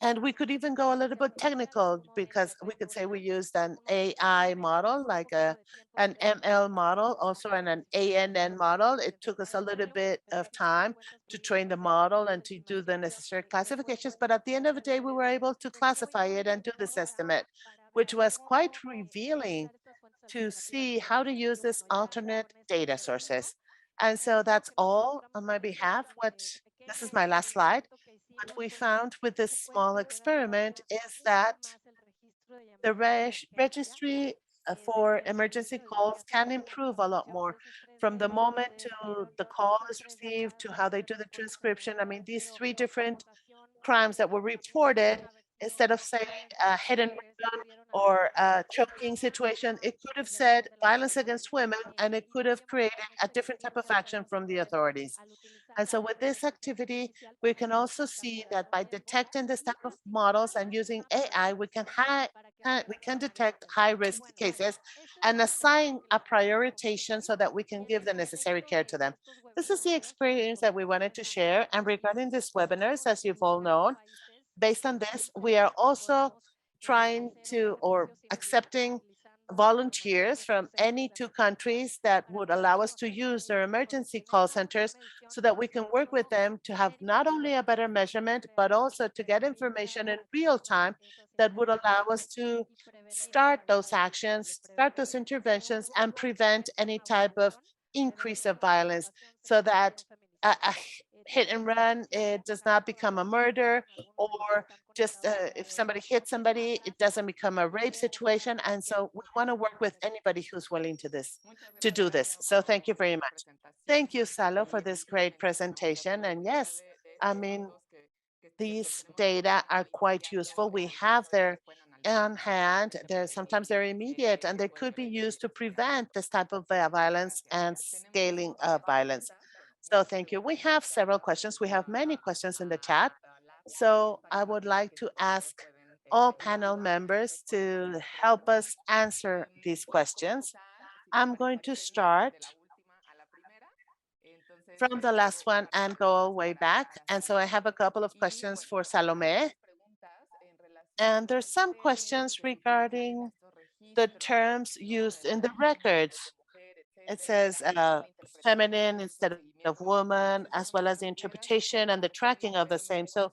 And we could even go a little bit technical because we could say we used an AI model, like an ML model, also an ANN model. It took us a little bit of time to train the model and to do the necessary classifications. But at the end of the day, we were able to classify it and do this estimate, which was quite revealing to see how to use this alternate data sources. And so that's all on my behalf. This is my last slide. What we found with this small experiment is that the registry for emergency calls can improve a lot more from the moment to the call is received to how they do the transcription. I mean, these 3 different crimes that were reported instead of saying hit and run or choking situation, it could have said violence against women, and it could have created a different type of action from the authorities. And so with this activity, we can also see that by detecting this type of models and using AI, we can detect high-risk cases and assign a prioritization so that we can give the necessary care to them. This is the experience that we wanted to share. And regarding these webinars, as you've all known, based on this, we are also trying to or accepting volunteers from any two countries that would allow us to use their emergency call centers so that we can work with them to have not only a better measurement, but also to get information in real time that would allow us to start those actions, start those interventions, and prevent any type of increase of violence so that a hit and run, it does not become a murder, or just if somebody hits somebody, it doesn't become a rape situation. And so we want to work with anybody who's willing to do this. So thank you very much. Thank you, Salo, for this great presentation. And yes, I mean, these data are quite useful. We have their on hand. Sometimes they're immediate, and they could be used to prevent this type of violence and scaling of violence. So thank you. We have several questions. We have many questions in the chat. So I would like to ask all panel members to help us answer these questions. I'm going to start from the last one and go way back. And so I have a couple of questions for Salomé. And there's some questions regarding the terms used in the records. It says feminine instead of woman, as well as the interpretation and the tracking of the same. So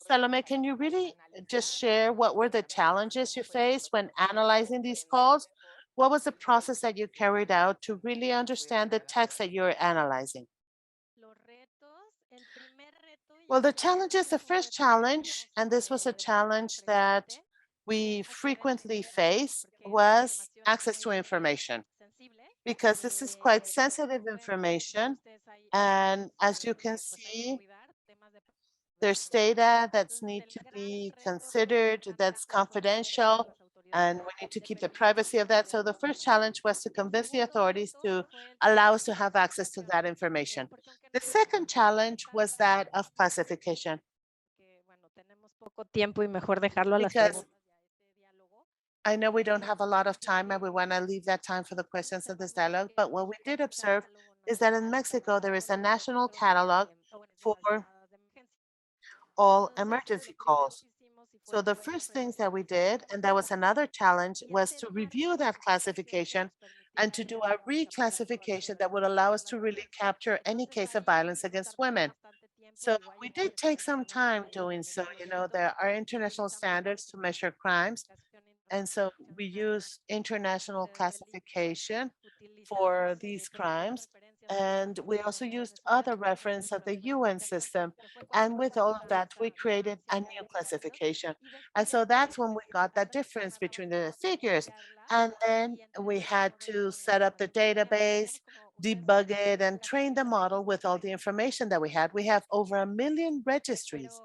Salomé, can you really just share what were the challenges you faced when analyzing these calls? What was the process that you carried out to really understand the text that you're analyzing? Well, the first challenge, and this was a challenge that we frequently face, was access to information, because this is quite sensitive information. And as you can see, there's data that's need to be considered, that's confidential, and we need to keep the privacy of that. So the first challenge was to convince the authorities to allow us to have access to that information. The second challenge was that of classification. Because I know we don't have a lot of time and we want to leave that time for the questions of this dialogue, but what we did observe is that in Mexico, there is a national catalog for all emergency calls. So the first things that we did, and that was another challenge, was to review that classification and to do a reclassification that would allow us to really capture any case of violence against women. So we did take some time doing so. You know, there are international standards to measure crimes. And so we use international classification for these crimes. And we also used other reference of the UN system. And with all of that, we created a new classification. And so that's when we got that difference between the figures. And then we had to set up the database, debug it, and train the model with all the information that we had. We have over 1 million registries.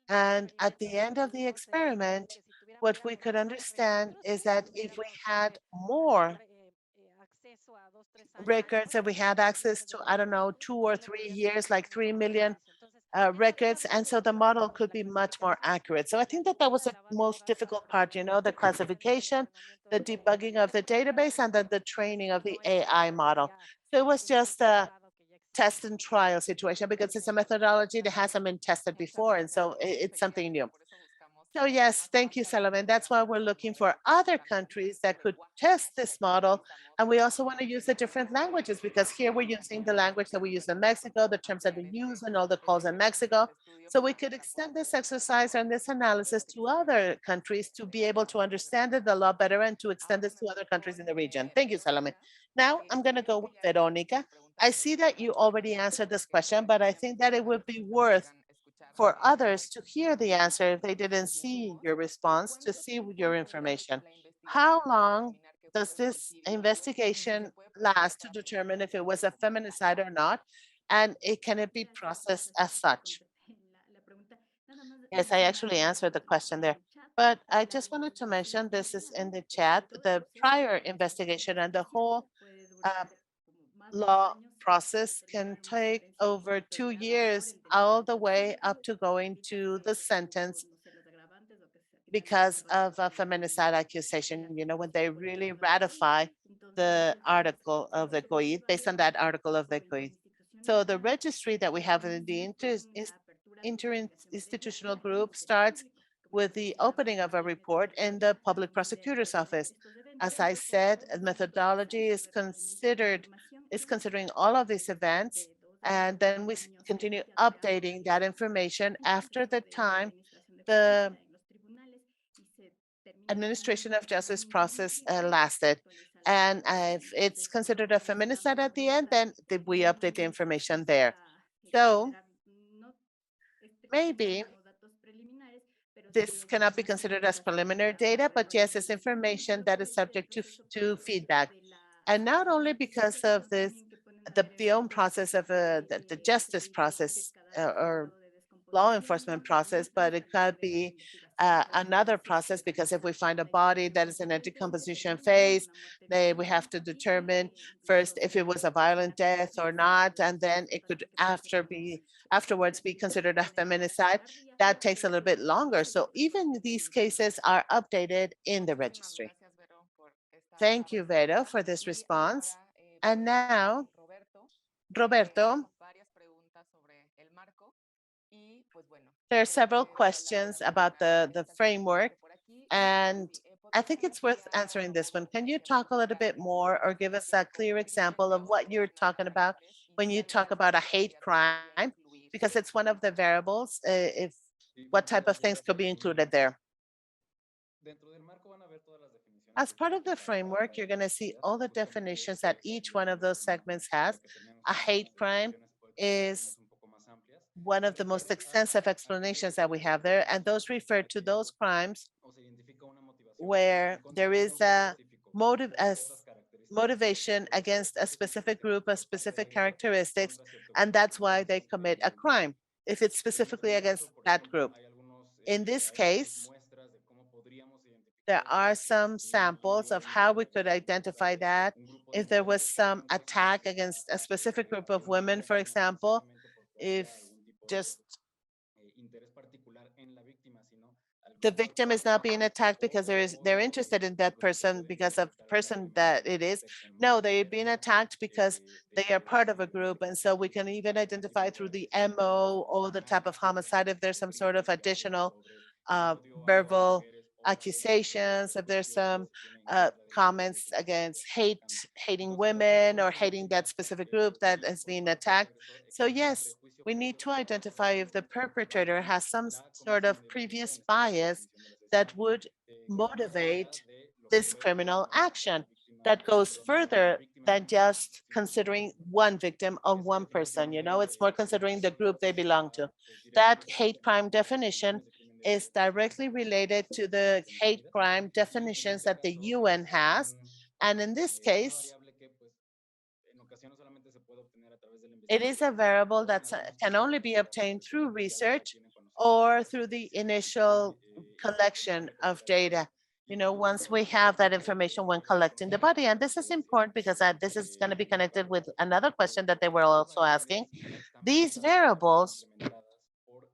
And at the end of the experiment, what we could understand is that if we had more records and we had access to, I don't know, 2 or 3 years, like 3 million records, and so the model could be much more accurate. So I think that that was the most difficult part, you know, the classification, the debugging of the database, and then the training of the AI model. So it was just a test and trial situation because it's a methodology that hasn't been tested before, and so it's something new. So yes, thank you, Salomé. That's why we're looking for other countries that could test this model. And we also want to use the different languages, because here we're using the language that we use in Mexico, the terms that we use and all the calls in Mexico. So we could extend this exercise and this analysis to other countries to be able to understand it a lot better and to extend this to other countries in the region. Thank you, Salomé. Now I'm going to go with Veronica. I see that you already answered this question, but I think that it would be worth for others to hear the answer if they didn't see your response, to see your information. How long does this investigation last to determine if it was a feminicide or not? And can it be processed as such? Yes, I actually answered the question there. But I just wanted to mention, this is in the chat, the prior investigation and the whole law process can take over 2 years, all the way up to going to the sentence because of a feminicide accusation, you know, when they really ratify the article of the COID, based on that article of the COID. So the registry that we have in the interinstitutional group starts with the opening of a report in the public prosecutor's office. As I said, methodology is considering all of these events, and then we continue updating that information after the time the administration of justice process lasted. And if it's considered a feminicide at the end, then we update the information there. So maybe this cannot be considered as preliminary data, but yes, it's information that is subject to feedback. And not only because of this, the own process of the justice process or law enforcement process, but it could be another process, because if we find a body that is in a decomposition phase, we have to determine first if it was a violent death or not, and then it could afterwards be considered a feminicide. That takes a little bit longer. So even these cases are updated in the registry. Thank you, Vero, for this response. And now, Roberto, there are several questions about the framework, and I think it's worth answering this one. Can you talk a little bit more or give us a clear example of what you're talking about when you talk about a hate crime? Because it's one of the variables, if what type of things could be included there. As part of the framework, you're going to see all the definitions that each one of those segments has. A hate crime is one of the most extensive explanations that we have there, and those refer to those crimes where there is a motivation against a specific group of specific characteristics, and that's why they commit a crime, if it's specifically against that group. In this case, there are some samples of how we could identify that. If there was some attack against a specific group of women, for example, if just the victim is not being attacked because they're interested in that person because of the person that it is. No, they're being attacked because they are part of a group. And so we can even identify through the MO or the type of homicide if there's some sort of additional verbal accusations, if there's some comments against hating women or hating that specific group that is being attacked. So yes, we need to identify if the perpetrator has some sort of previous bias that would motivate this criminal action that goes further than just considering one victim or one person. You know, it's more considering the group they belong to. That hate crime definition is directly related to the hate crime definitions that the UN has. And in this case, it is a variable that can only be obtained through research or through the initial collection of data. You know, once we have that information when collecting the body. And this is important because this is going to be connected with another question that they were also asking. These variables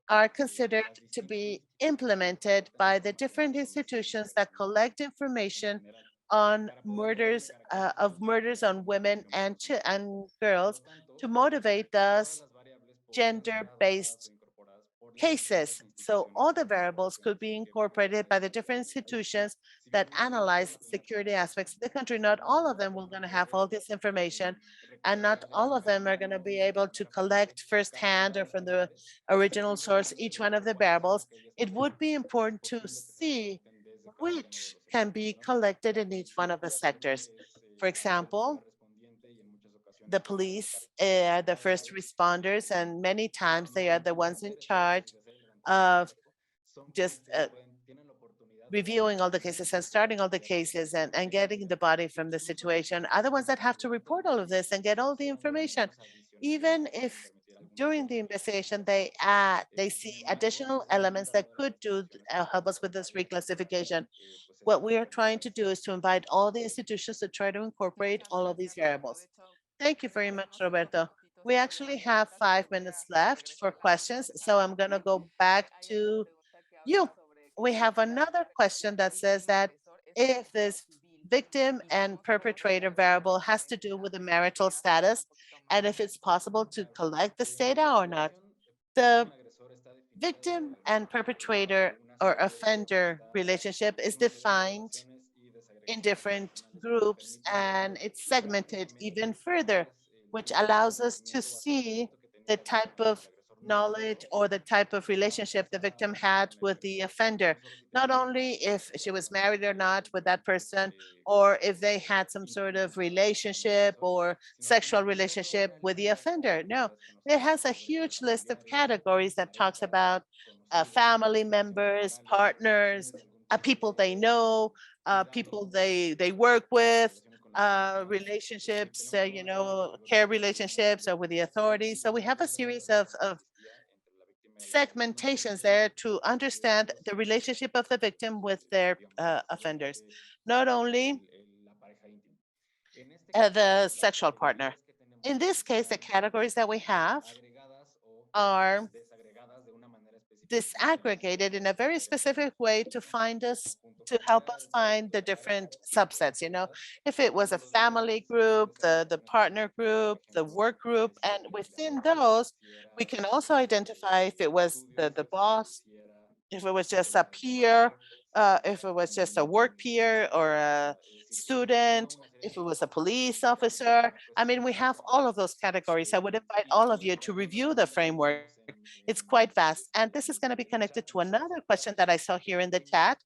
are considered to be implemented by the different institutions that collect information on murders on women and girls to motivate those gender-based cases. So all the variables could be incorporated by the different institutions that analyze security aspects of the country. Not all of them will going to have all this information, and not all of them are going to be able to collect firsthand or from the original source each one of the variables. It would be important to see which can be collected in each one of the sectors. For example, the police are the first responders, and many times they are the ones in charge of just reviewing all the cases and starting all the cases and getting the body from the situation. Are the ones that have to report all of this and get all the information. Even if during the investigation, they see additional elements that could help us with this reclassification. What we are trying to do is to invite all the institutions to try to incorporate all of these variables. Thank you very much, Roberto. We actually have 5 minutes left for questions, so I'm going to go back to you. We have another question that says that if this victim and perpetrator variable has to do with the marital status, and if it's possible to collect this data or not. The victim and perpetrator or offender relationship is defined in different groups, and it's segmented even further, which allows us to see the type of knowledge or the type of relationship the victim had with the offender, not only if she was married or not with that person, or if they had some sort of relationship or sexual relationship with the offender. No, it has a huge list of categories that talks about family members, partners, people they know, people they work with, relationships, care relationships or with the authorities. So we have a series of segmentations there to understand the relationship of the victim with their offenders, not only the sexual partner. In this case, the categories that we have are disaggregated in a very specific way to help us find the different subsets. If it was a family group, the partner group, the work group, and within those, we can also identify if it was the boss, if it was just a peer, if it was just a work peer or a student, if it was a police officer. I mean, we have all of those categories. I would invite all of you to review the framework. It's quite vast. And this is going to be connected to another question that I saw here in the chat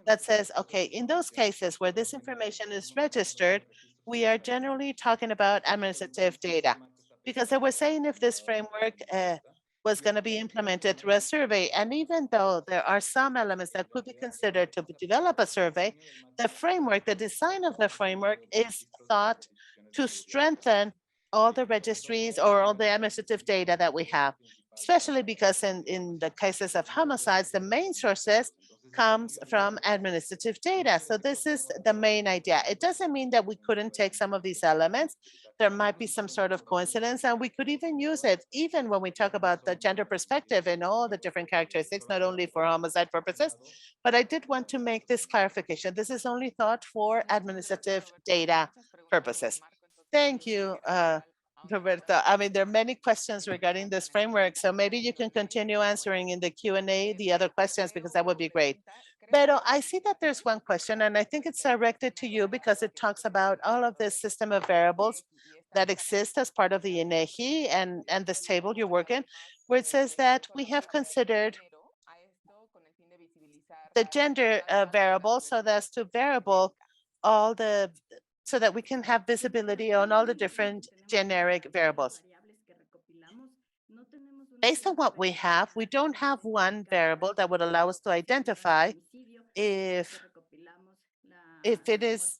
that says, okay, in those cases where this information is registered, we are generally talking about administrative data. Because they were saying if this framework was going to be implemented through a survey. And even though there are some elements that could be considered to develop a survey, the framework, the design of the framework is thought to strengthen all the registries or all the administrative data that we have, especially because in the cases of homicides, the main sources comes from administrative data. So this is the main idea. It doesn't mean that we couldn't take some of these elements. There might be some sort of coincidence, and we could even use it, even when we talk about the gender perspective and all the different characteristics, not only for homicide purposes, but I did want to make this clarification. This is only thought for administrative data purposes. Thank you, Roberto. I mean, there are many questions regarding this framework, so maybe you can continue answering in the Q&A the other questions, because that would be great. Pero I see that there's one question, and I think it's directed to you because it talks about all of this system of variables that exist as part of the INEGI and this table you work in, where it says that we have considered the gender variable so that's to variable all the, so that we can have visibility on all the different generic variables. Based on what we have, we don't have one variable that would allow us to identify if it is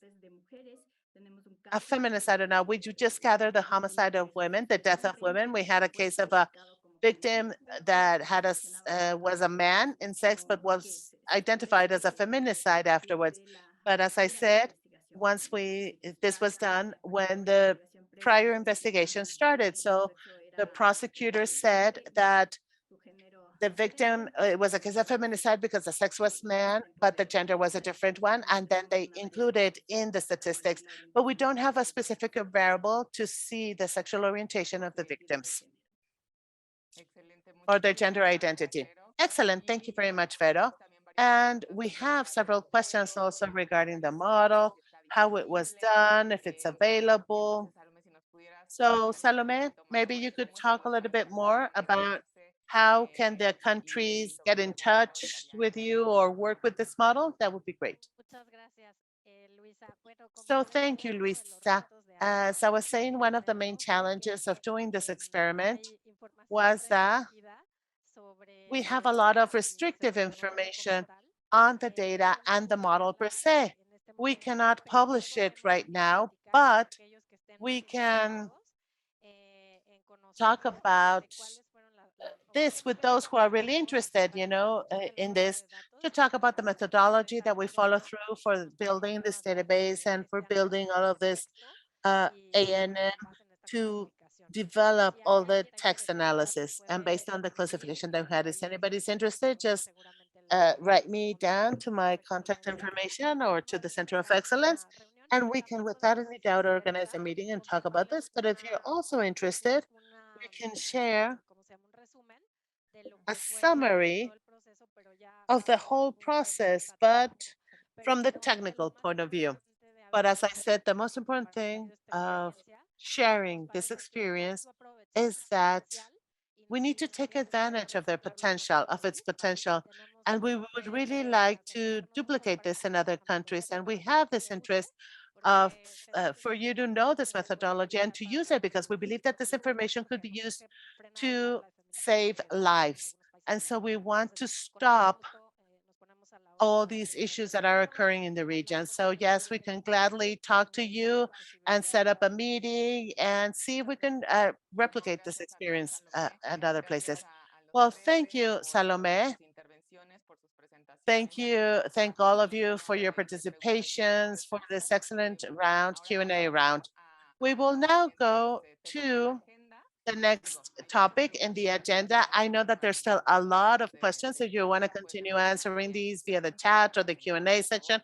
a feminicide or not. We just gather the homicide of women, the death of women. We had a case of a victim that had was a man in sex, but was identified as a feminicide afterwards. But as I said, this was done when the prior investigation started. So the prosecutor said that the victim, it was a case of feminicide because the sex was man, but the gender was a different one. And then they included in the statistics, but we don't have a specific variable to see the sexual orientation of the victims or their gender identity. Excellent. Thank you very much, Vero. And we have several questions also regarding the model, how it was done, if it's available. So Salomé, maybe you could talk a little bit more about how can the countries get in touch with you or work with this model? That would be great. So thank you, Luisa. As I was saying, one of the main challenges of doing this experiment was that we have a lot of restrictive information on the data and the model per se. We cannot publish it right now, but we can talk about this with those who are really interested, in this, to talk about the methodology that we follow through for building this database and for building all of this ANN to develop all the text analysis. And based on the classification that we had, if anybody's interested, just write me down to my contact information or to the Center of Excellence, and we can, without any doubt, organize a meeting and talk about this. But if you're also interested, we can share a summary of the whole process, but from the technical point of view. But as I said, the most important thing of sharing this experience is that we need to take advantage of its potential. And we would really like to duplicate this in other countries. And we have this interest of for you to know this methodology and to use it, because we believe that this information could be used to save lives. And so we want to stop all these issues that are occurring in the region. So yes, we can gladly talk to you and set up a meeting and see if we can replicate this experience at other places. Well, thank you, Salomé. Thank you. Thank all of you for your participations for this excellent Q&A round. We will now go to the next topic in the agenda. I know that there's still a lot of questions. If you want to continue answering these via the chat or the Q&A section,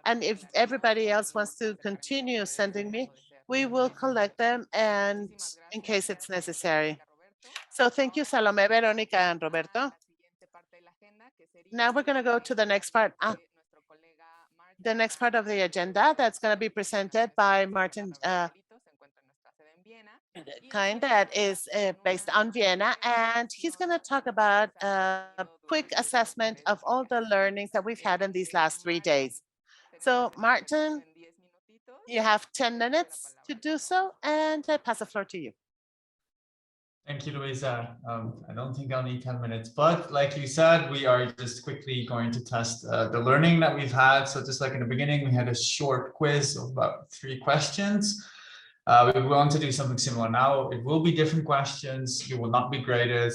and if everybody else wants to continue sending me, we will collect them and in case it's necessary. So thank you, Salomé, Veronica, and Roberto. Now we're going to go to the next part. The next part of the agenda that's going to be presented by Martin Kind, that is based on Vienna, and he's going to talk about a quick assessment of all the learnings that we've had in these last 3 days. So Martin, you have 10 minutes to do so, and I pass the floor to you. Thank you, Luisa. I don't think I'll need 10 minutes, but like you said, we are just quickly going to test the learning that we've had. So just like in the beginning, we had a short quiz of about 3 questions. We want to do something similar now. It will be different questions. You will not be graded.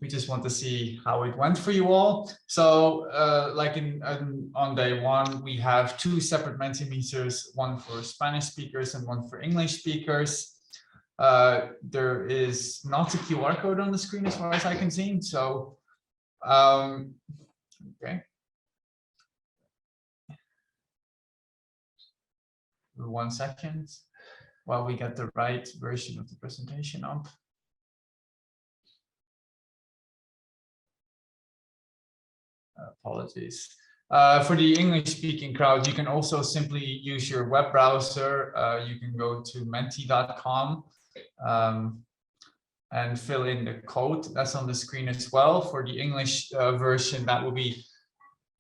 We just want to see how it went for you all. So like on day 1, we have 2 separate Mentimeters, one for Spanish speakers and one for English speakers. There is not a QR code on the screen as far as I can see. So, okay. 1 second while we get the right version of the presentation up. Apologies. For the English-speaking crowd, you can also simply use your web browser. You can go to menti.com and fill in the code that's on the screen as well. For the English version, that will be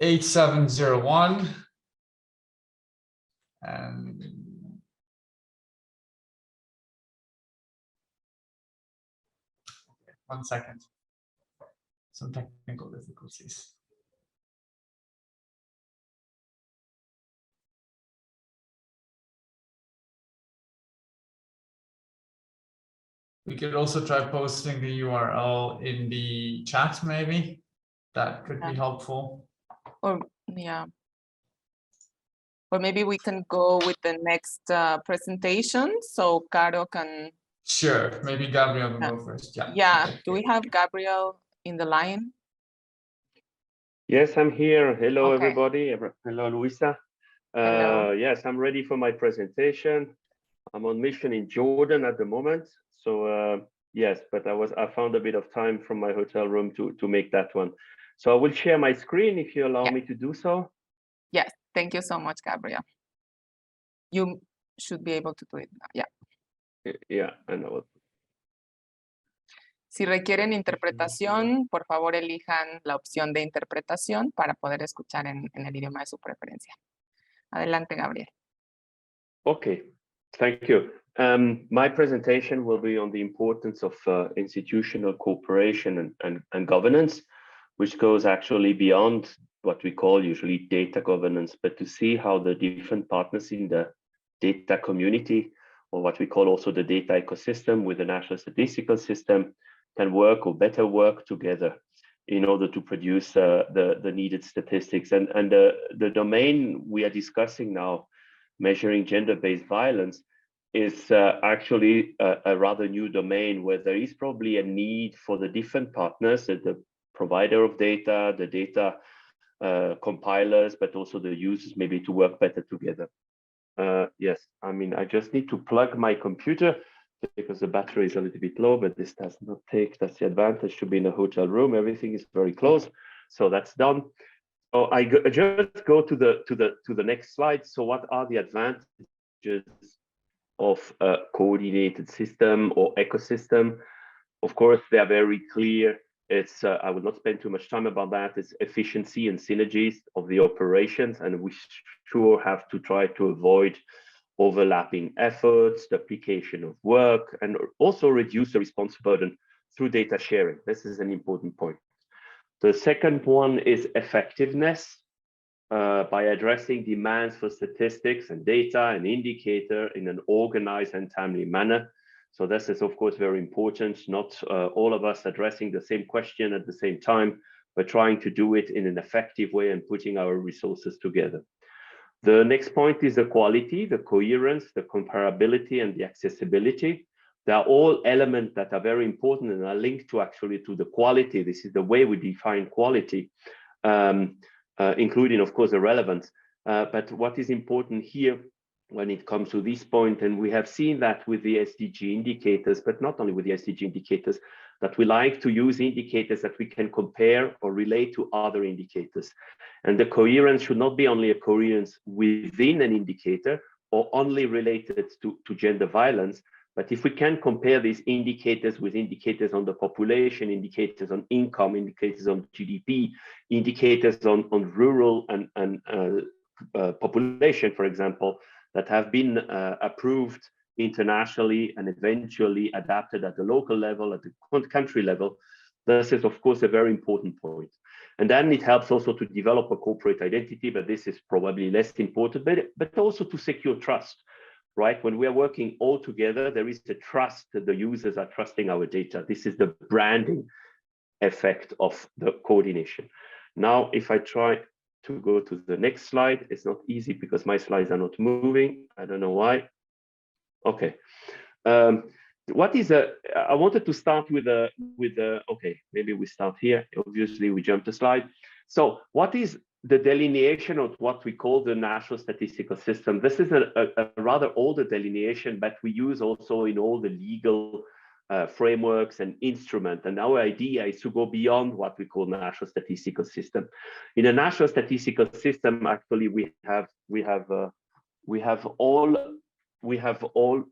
8701. And okay, 1 second. Some technical difficulties. We could also try posting the URL in the chat, maybe. That could be helpful. Or yeah. Or maybe we can go with the next presentation so Caro can. Sure, maybe Gabriel will go first. Yeah. Yeah. Do we have Gabriel in the line? Yes, I'm here. Hello, Okay. everybody. Hello, Luisa. Hello. Yes, I'm ready for my presentation. I'm on mission in Jordan at the moment. So yes, but I found a bit of time from my hotel room to make that one. So I will share my screen if you allow me to do so. Yes, thank you so much, Gabriel. You should be able to do it now. Yeah. Yeah, I know. Si requieren interpretación, por favor elijan la opción de interpretación para poder escuchar en el idioma de su preferencia. Adelante, Gabriel. Okay, thank you. My presentation will be on the importance of institutional cooperation and governance, which goes actually beyond what we call usually data governance, but to see how the different partners in the data community or what we call also the data ecosystem with the national statistical system, can work or better work together in order to produce the needed statistics. And the domain we are discussing now, measuring gender-based violence, is actually a rather new domain where there is probably a need for the different partners, the provider of data, the data compilers, but also the users maybe to work better together. Yes, I mean, I just need to plug my computer because the battery is a little bit low, but this does not take, that's the advantage to be in a hotel room. Everything is very close. So that's done. So I just go to the next slide. So what are the advantages of a coordinated system or ecosystem? Of course, they are very clear. It's I will not spend too much time about that. It's efficiency and synergies of the operations, and we sure have to try to avoid overlapping efforts, duplication of work, and also reduce the response burden through data sharing. This is an important point. The second one is effectiveness by addressing demands for statistics and data and indicator in an organized and timely manner. So this is, of course, very important, not all of us addressing the same question at the same time, but trying to do it in an effective way and putting our resources together. The next point is the quality, the coherence, the comparability, and the accessibility. They are all elements that are very important and are linked to actually to the quality. This is the way we define quality, including, of course, the relevance. But what is important here when it comes to this point, and we have seen that with the SDG indicators, but not only with the SDG indicators, that we like to use indicators that we can compare or relate to other indicators. And the coherence should not be only a coherence within an indicator or only related to gender violence, but if we can compare these indicators with indicators on the population, indicators on income, indicators on GDP, indicators on rural and population, for example, that have been approved internationally and eventually adapted at the local level, at the country level, this is, of course, a very important point. And then it helps also to develop a corporate identity, but this is probably less important, but also to secure trust, right? When we are working all together, there is the trust that the users are trusting our data. This is the branding effect of the coordination. Now, if I try to go to the next slide, it's not easy because my slides are not moving. I don't know why. Okay. What is I wanted to start with okay, maybe we start here. Obviously, we jump the slide. So what is the delineation of what we call the national statistical system? This is a rather older delineation, but we use also in all the legal frameworks and instruments. And our idea is to go beyond what we call national statistical system. In a national statistical system, actually, we have all.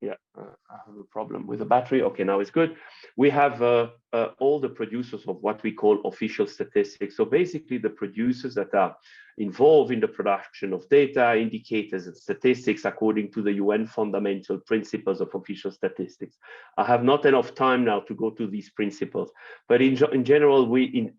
Yeah, I have a problem with the battery. Okay, now it's good. We have all the producers of what we call official statistics. So basically the producers that are involved in the production of data, indicators, and statistics according to the UN fundamental principles of official statistics. I have not enough time now to go to these principles, but in general, we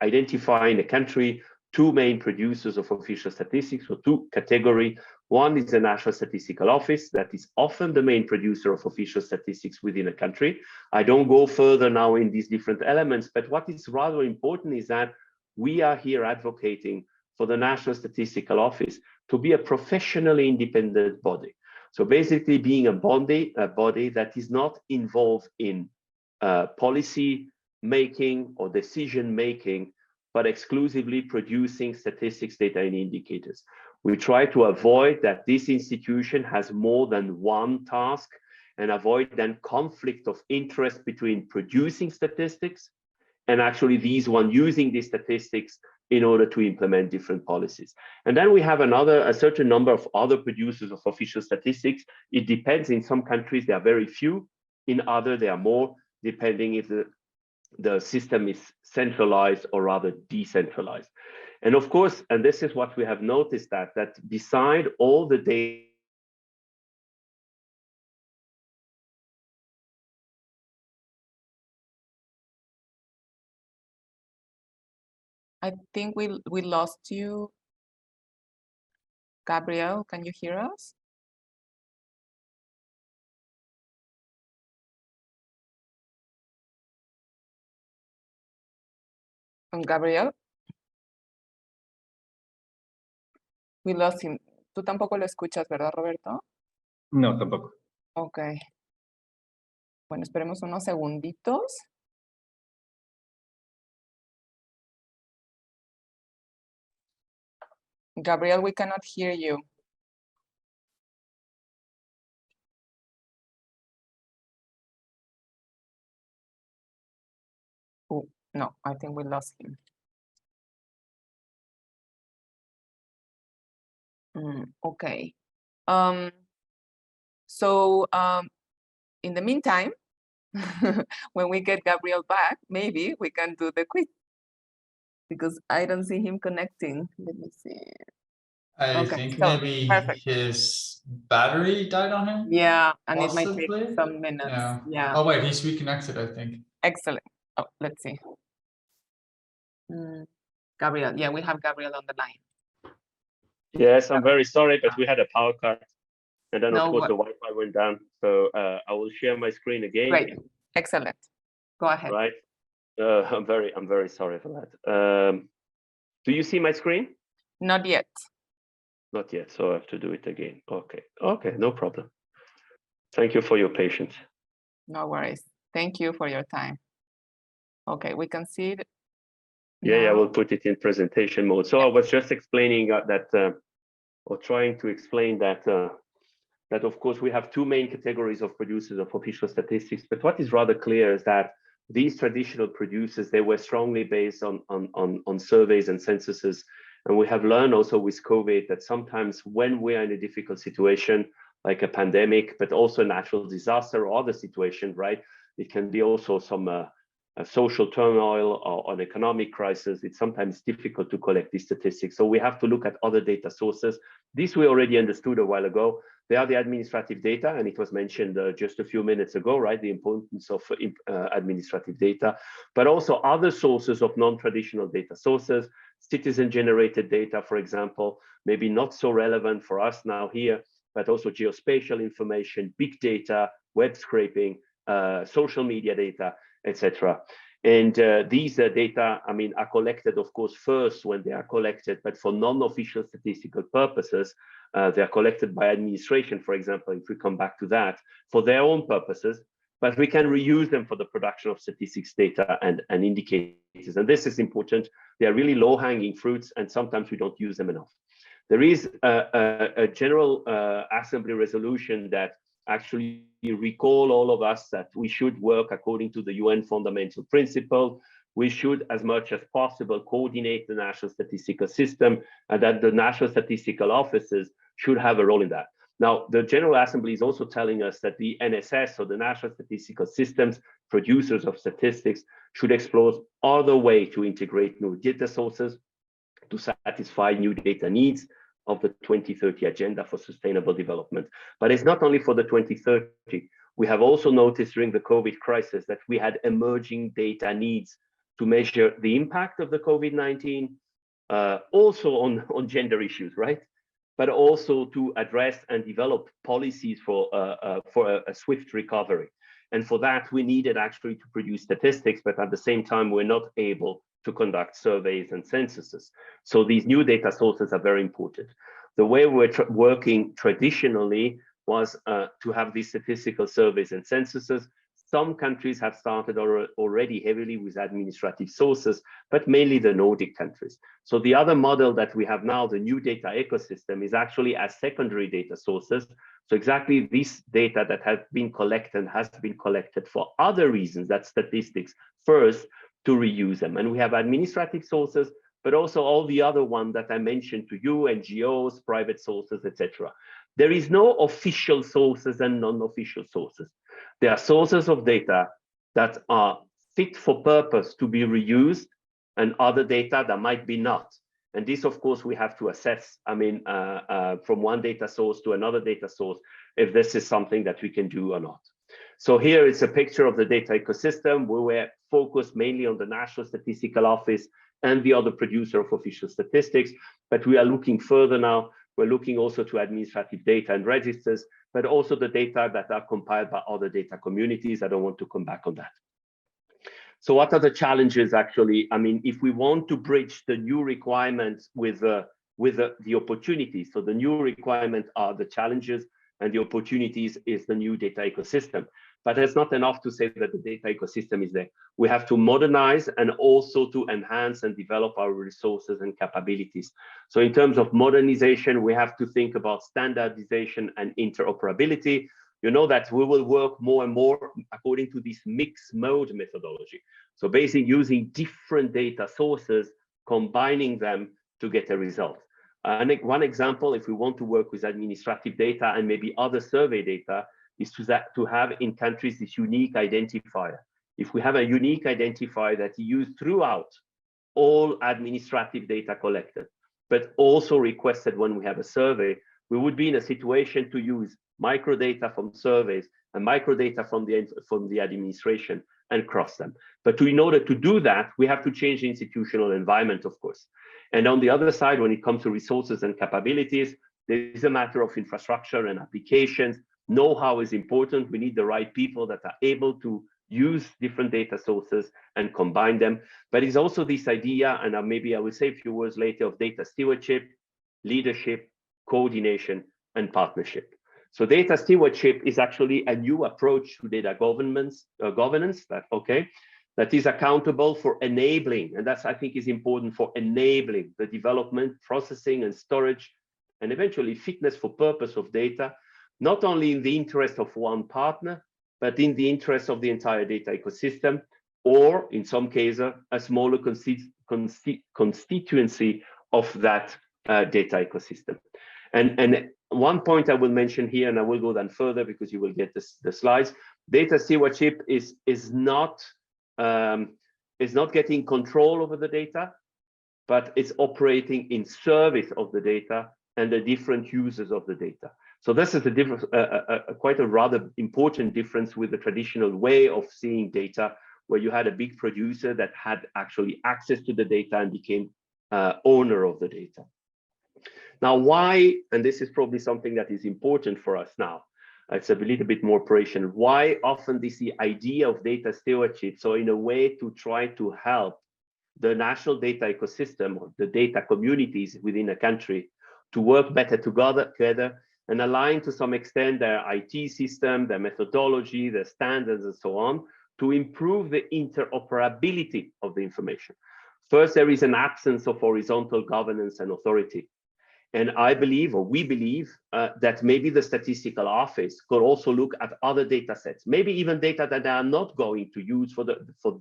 identify in a country two main producers of official statistics, or two categories. One is the National Statistical Office, that is often the main producer of official statistics within a country. I don't go further now in these different elements, but what is rather important is that we are here advocating for the National Statistical Office to be a professionally independent body. So basically being a body that is not involved in policy making or decision making, but exclusively producing statistics, data, and indicators. We try to avoid that this institution has more than one task and avoid then conflict of interest between producing statistics and actually these one using these statistics in order to implement different policies. And then we have a certain number of other producers of official statistics. It depends. In some countries, there are very few. In others, there are more, depending if the system is centralized or rather decentralized. And of course, and this is what we have noticed, that beside all the data, I think we lost you. Gabriel, can you hear us? Gabriel. We lost him. Tú tampoco lo escuchas, ¿verdad, Roberto? No, tampoco. Ok. Bueno, esperemos unos segunditos. Gabriel, we cannot hear you. Oh, no, I think we lost him. Okay. In the meantime, when we get Gabriel back, maybe we can do the quiz because I don't see him connecting. Let me see. I think maybe his battery died on him. Yeah, and possibly. it might take some minutes. Yeah. Oh wait, he's reconnected, I think. Excellent. Oh, let's see. Gabriel, yeah, we have Gabriel on the line. Yes, I'm very sorry, but we had a power cut. And then, of course, No, the Wi-Fi went down. So I will share my screen again. Great. Excellent. Go ahead. Right. I'm very sorry for that. Do you see my screen? Not yet. Not yet. So I have to do it again. Okay. Okay. No problem. Thank you for your patience. No worries. Thank you for your time. Okay, we can see it. Yeah, I will put it in presentation mode. So I was just explaining that, or trying to explain that, that of course we have two main categories of producers of official statistics. But what is rather clear is that these traditional producers, they were strongly based on surveys and censuses. And we have learned also with COVID that sometimes when we are in a difficult situation, like a pandemic, but also a natural disaster or other situation, right? It can be also some a social turmoil or an economic crisis. It's sometimes difficult to collect these statistics. So we have to look at other data sources. This we already understood a while ago. They are the administrative data, and it was mentioned just a few minutes ago, right? The importance of administrative data, but also other sources of non-traditional data sources, citizen-generated data, for example, maybe not so relevant for us now here, but also geospatial information, big data, web scraping, social media data, etc. And these data, I mean, are collected, of course, first when they are collected, but for non-official statistical purposes, they are collected by administration, for example, if we come back to that, for their own purposes, but we can reuse them for the production of statistics data and indicators. And this is important. They are really low-hanging fruits, and sometimes we don't use them enough. There is a General Assembly resolution that actually recall all of us that we should work according to the UN fundamental principle. We should, as much as possible, coordinate the national statistical system, and that the national statistical offices should have a role in that. Now, the General Assembly is also telling us that the NSS, or the National Statistical Systems, producers of statistics, should explore other ways to integrate new data sources to satisfy new data needs of the 2030 Agenda for Sustainable Development. But it's not only for the 2030. We have also noticed during the COVID crisis that we had emerging data needs to measure the impact of the COVID-19, also on gender issues, right? But also to address and develop policies for a swift recovery. And for that, we needed actually to produce statistics, but at the same time, we're not able to conduct surveys and censuses. So these new data sources are very important. The way we're working traditionally was to have these statistical surveys and censuses. Some countries have started already heavily with administrative sources, but mainly the Nordic countries. So the other model that we have now, the new data ecosystem, is actually as secondary data sources. So exactly this data that has been collected for other reasons, that's statistics first, to reuse them. And we have administrative sources, but also all the other ones that I mentioned to you, NGOs, private sources, etc. There is no official sources and non-official sources. There are sources of data that are fit for purpose to be reused, and other data that might be not. And this, of course, we have to assess, I mean, from one data source to another data source, if this is something that we can do or not. So here is a picture of the data ecosystem. We were focused mainly on the National Statistical Office and the other producer of official statistics, but we are looking further now. We're looking also to administrative data and registers, but also the data that are compiled by other data communities. I don't want to come back on that. So what are the challenges actually? I mean, if we want to bridge the new requirements with the opportunities, so the new requirements are the challenges and the opportunities is the new data ecosystem. But it's not enough to say that the data ecosystem is there. We have to modernize and also to enhance and develop our resources and capabilities. So in terms of modernization, we have to think about standardization and interoperability. You know that we will work more and more according to this mixed mode methodology. So basically using different data sources, combining them to get a result. And one example, if we want to work with administrative data and maybe other survey data, is to have in countries this unique identifier. If we have a unique identifier that is used throughout all administrative data collected, but also requested when we have a survey, we would be in a situation to use microdata from surveys and microdata from the administration and cross them. But in order to do that, we have to change the institutional environment, of course. And on the other side, when it comes to resources and capabilities, there is a matter of infrastructure and applications. Know-how is important. We need the right people that are able to use different data sources and combine them. But it's also this idea, and maybe I will say a few words later, of data stewardship, leadership, coordination, and partnership. So data stewardship is actually a new approach to data governance that is accountable for enabling, and that's, I think, is important, for enabling the development, processing, and storage, and eventually fitness for purpose of data, not only in the interest of one partner, but in the interest of the entire data ecosystem, or in some cases, a smaller constituency of that data ecosystem. And one point I will mention here, and I will go then further because you will get the slides. Data stewardship is not getting control over the data, but it's operating in service of the data and the different users of the data. So this is a difference, quite a rather important difference with the traditional way of seeing data, where you had a big producer that had actually access to the data and became owner of the data. Now, why, and this is probably something that is important for us now, it's a little bit more operational. Why often this idea of data stewardship, so in a way to try to help the national data ecosystem or the data communities within a country to work better together and align to some extent their IT system, their methodology, their standards, and so on, to improve the interoperability of the information. First, there is an absence of horizontal governance and authority. And I believe, or we believe, that maybe the statistical office could also look at other data sets, maybe even data that they are not going to use for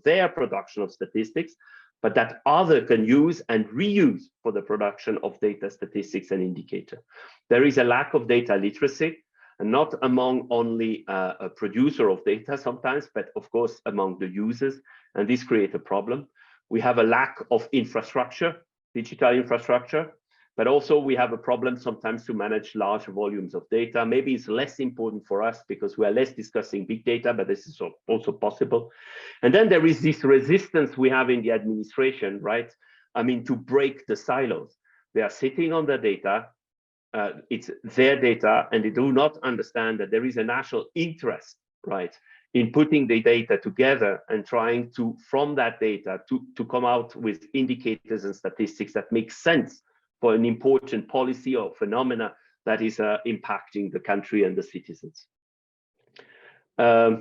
their production of statistics, but that other can use and reuse for the production of data statistics and indicator. There is a lack of data literacy, and not among only a producer of data sometimes, but of course among the users, and this creates a problem. We have a lack of infrastructure, digital infrastructure, but also we have a problem sometimes to manage large volumes of data. Maybe it's less important for us because we are less discussing big data, but this is also possible. And then there is this resistance we have in the administration, right? I mean, to break the silos. They are sitting on the data, it's their data, and they do not understand that there is a national interest, right, in putting the data together and trying to, from that data, to come out with indicators and statistics that make sense for an important policy or phenomena that is impacting the country and the citizens. I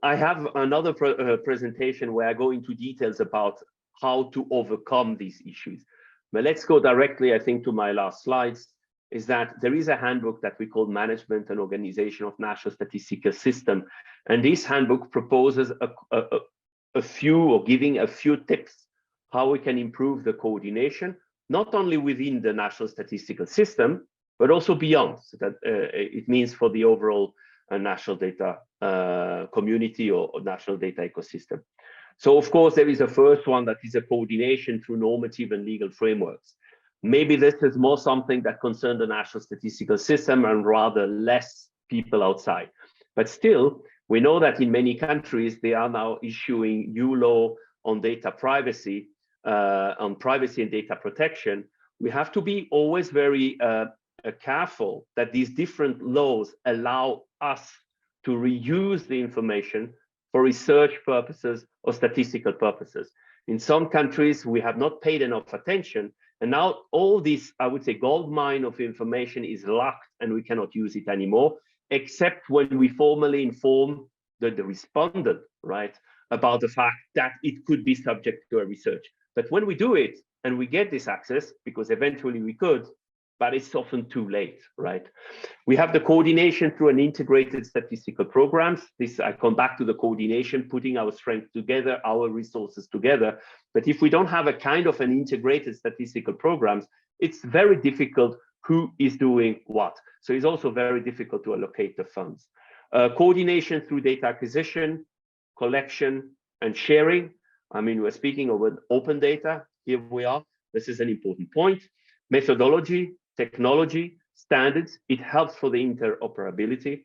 have another presentation where I go into details about how to overcome these issues. But let's go directly, I think, to my last slides, is that there is a handbook that we call Management and Organization of National Statistical System. And this handbook proposes a few, or giving a few tips how we can improve the coordination, not only within the national statistical system, but also beyond. So that it means for the overall national data community or national data ecosystem. So of course, there is a first one that is a coordination through normative and legal frameworks. Maybe this is more something that concerns the national statistical system and rather less people outside. But still, we know that in many countries, they are now issuing new law on data privacy, on privacy and data protection. We have to be always very careful that these different laws allow us to reuse the information for research purposes or statistical purposes. In some countries, we have not paid enough attention. And now all this, I would say, gold mine of information is locked and we cannot use it anymore, except when we formally inform the respondent, right, about the fact that it could be subject to a research. But when we do it and we get this access, because eventually we could, but it's often too late, right? We have the coordination through an integrated statistical programs. This, I come back to the coordination, putting our strength together, our resources together. But if we don't have a kind of an integrated statistical programs, it's very difficult who is doing what. So it's also very difficult to allocate the funds. Coordination through data acquisition, collection, and sharing. I mean, we're speaking of open data. Here we are. This is an important point. Methodology, technology, standards, it helps for the interoperability.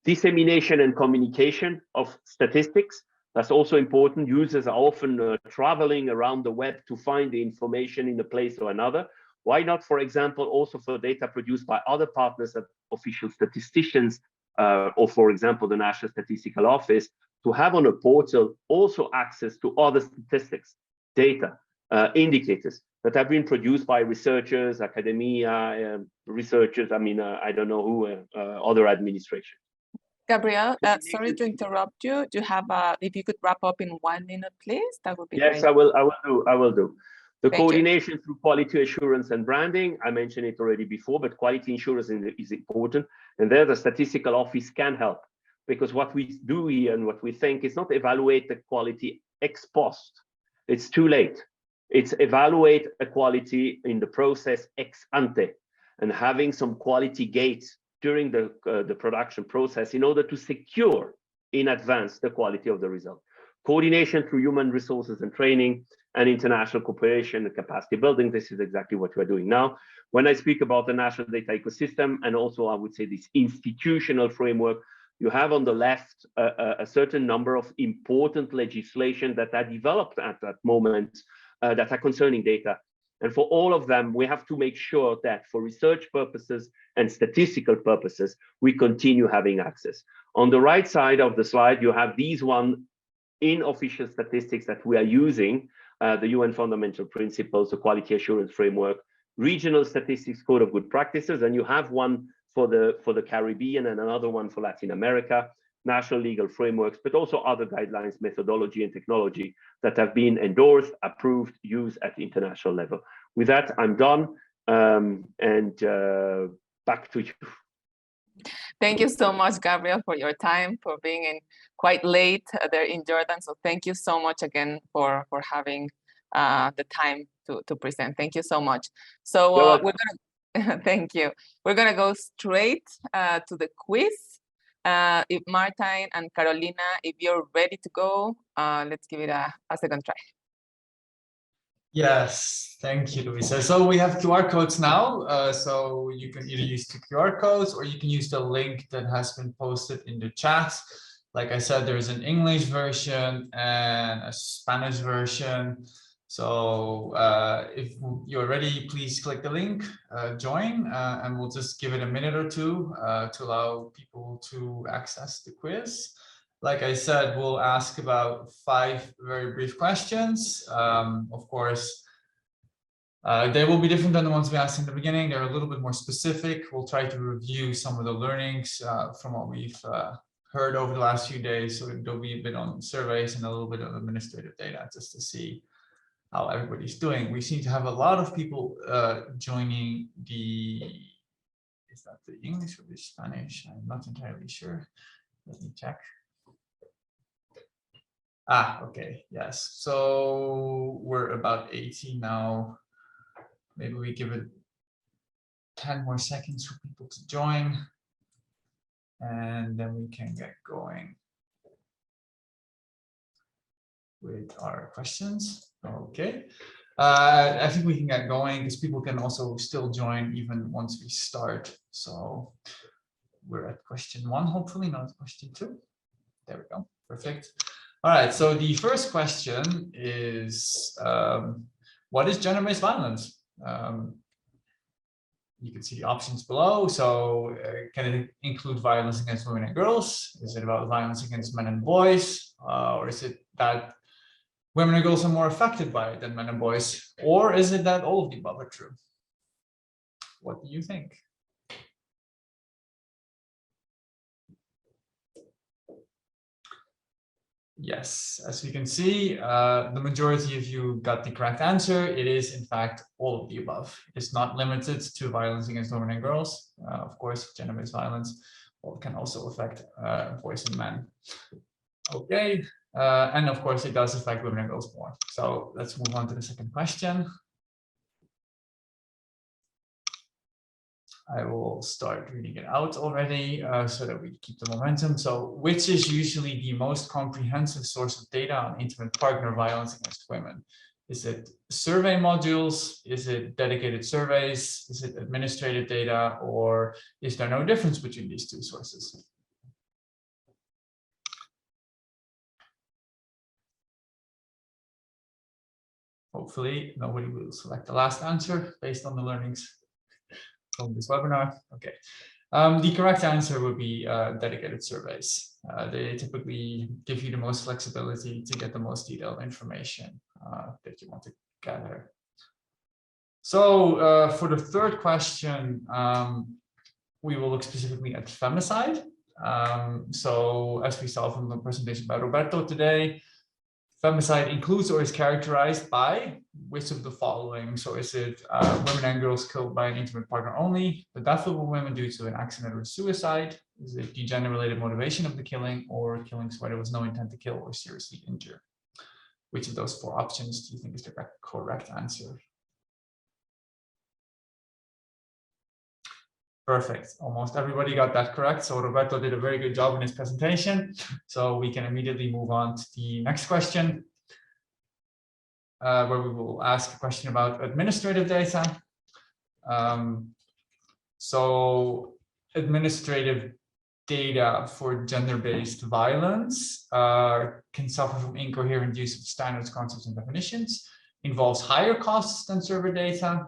Dissemination and communication of statistics, that's also important. Users are often traveling around the web to find the information in a place or another. Why not, for example, also for data produced by other partners, official statisticians, or for example, the National Statistical Office, to have on a portal also access to other statistics, data, indicators that have been produced by researchers, academia, researchers, I mean, I don't know who, other administration. Gabriel, sorry to interrupt you. Do you have if you could wrap up in 1 minute, please? That would be great. Yes, I will do. The Thank coordination you. through quality assurance and branding, I mentioned it already before, but quality assurance is important. And there the statistical office can help, because what we do here and what we think is not evaluate the quality ex post. It's too late. It's evaluate a quality in the process ex ante, and having some quality gates during the production process in order to secure in advance the quality of the result. Coordination through human resources and training and international cooperation and capacity building. This is exactly what we're doing now. When I speak about the national data ecosystem, and also I would say this institutional framework, you have on the left a certain number of important legislation that are developed at that moment that are concerning data. And for all of them, we have to make sure that for research purposes and statistical purposes, we continue having access. On the right side of the slide, you have these one in official statistics that we are using, the UN Fundamental Principles, the Quality Assurance Framework, Regional Statistics Code of Good Practices, and you have one for the Caribbean and another one for Latin America, national legal frameworks, but also other guidelines, methodology, and technology that have been endorsed, approved, used at the international level. With that, I'm done, and back to you. Thank you so much, Gabriel, for your time, for being in quite late there in Jordan. So thank you so much again for having the time to present. Thank you so much. So we're gonna thank you. We're gonna go straight to the quiz. If Martine and Carolina, if you're ready to go, let's give it a second try. Yes, thank you, Luisa. So we have QR codes now, so you can either use the QR codes or you can use the link that has been posted in the chat. Like I said, there's an English version and a Spanish version. So if you're ready, please click the link, join, and we'll just give it a minute or two to allow people to access the quiz. Like I said, we'll ask about 5 very brief questions. Of course, they will be different than the ones we asked in the beginning. They're a little bit more specific. We'll try to review some of the learnings from what we've heard over the last few days. So there'll be a bit on surveys and a little bit of administrative data just to see how everybody's doing. We seem to have a lot of people joining the, is that the English or the Spanish? I'm not entirely sure. Let me check. Ah, okay, yes. So we're about 80 now. Maybe we give it 10 more seconds for people to join, and then we can get going with our questions. Okay. I think we can get going because people can also still join even once we start. So we're at question 1, hopefully not question 2. There we go. Perfect. All right, so the first question is, what is gender-based violence? You can see the options below. So can it include violence against women and girls? Is it about violence against men and boys? Or is it that women and girls are more affected by it than men and boys? Or is it that all of the above are true? What do you think? Yes, as you can see, the majority of you got the correct answer. It is, in fact, all of the above. It's not limited to violence against women and girls. Of course, gender-based violence can also affect boys and men. Okay, and of course, it does affect women and girls more. So let's move on to the second question. I will start reading it out already so that we keep the momentum. So, which is usually the most comprehensive source of data on intimate partner violence against women? Is it survey modules? Is it dedicated surveys? Is it administrative data? Or is there no difference between these two sources? Hopefully, nobody will select the last answer based on the learnings from this webinar. Okay, the correct answer would be dedicated surveys. They typically give you the most flexibility to get the most detailed information that you want to gather. So for the third question, we will look specifically at femicide. So as we saw from the presentation by Roberto today, femicide includes or is characterized by which of the following? So is it women and girls killed by an intimate partner only, the death of a woman due to an accident or suicide? Is it the gender-related motivation of the killing, or killings where there was no intent to kill or seriously injure? Which of those four options do you think is the correct answer? Perfect. Almost everybody got that correct. So Roberto did a very good job in his presentation. So we can immediately move on to the next question, where we will ask a question about administrative data. So administrative data for gender-based violence can suffer from incoherent use of standards, concepts, and definitions, involves higher costs than survey data,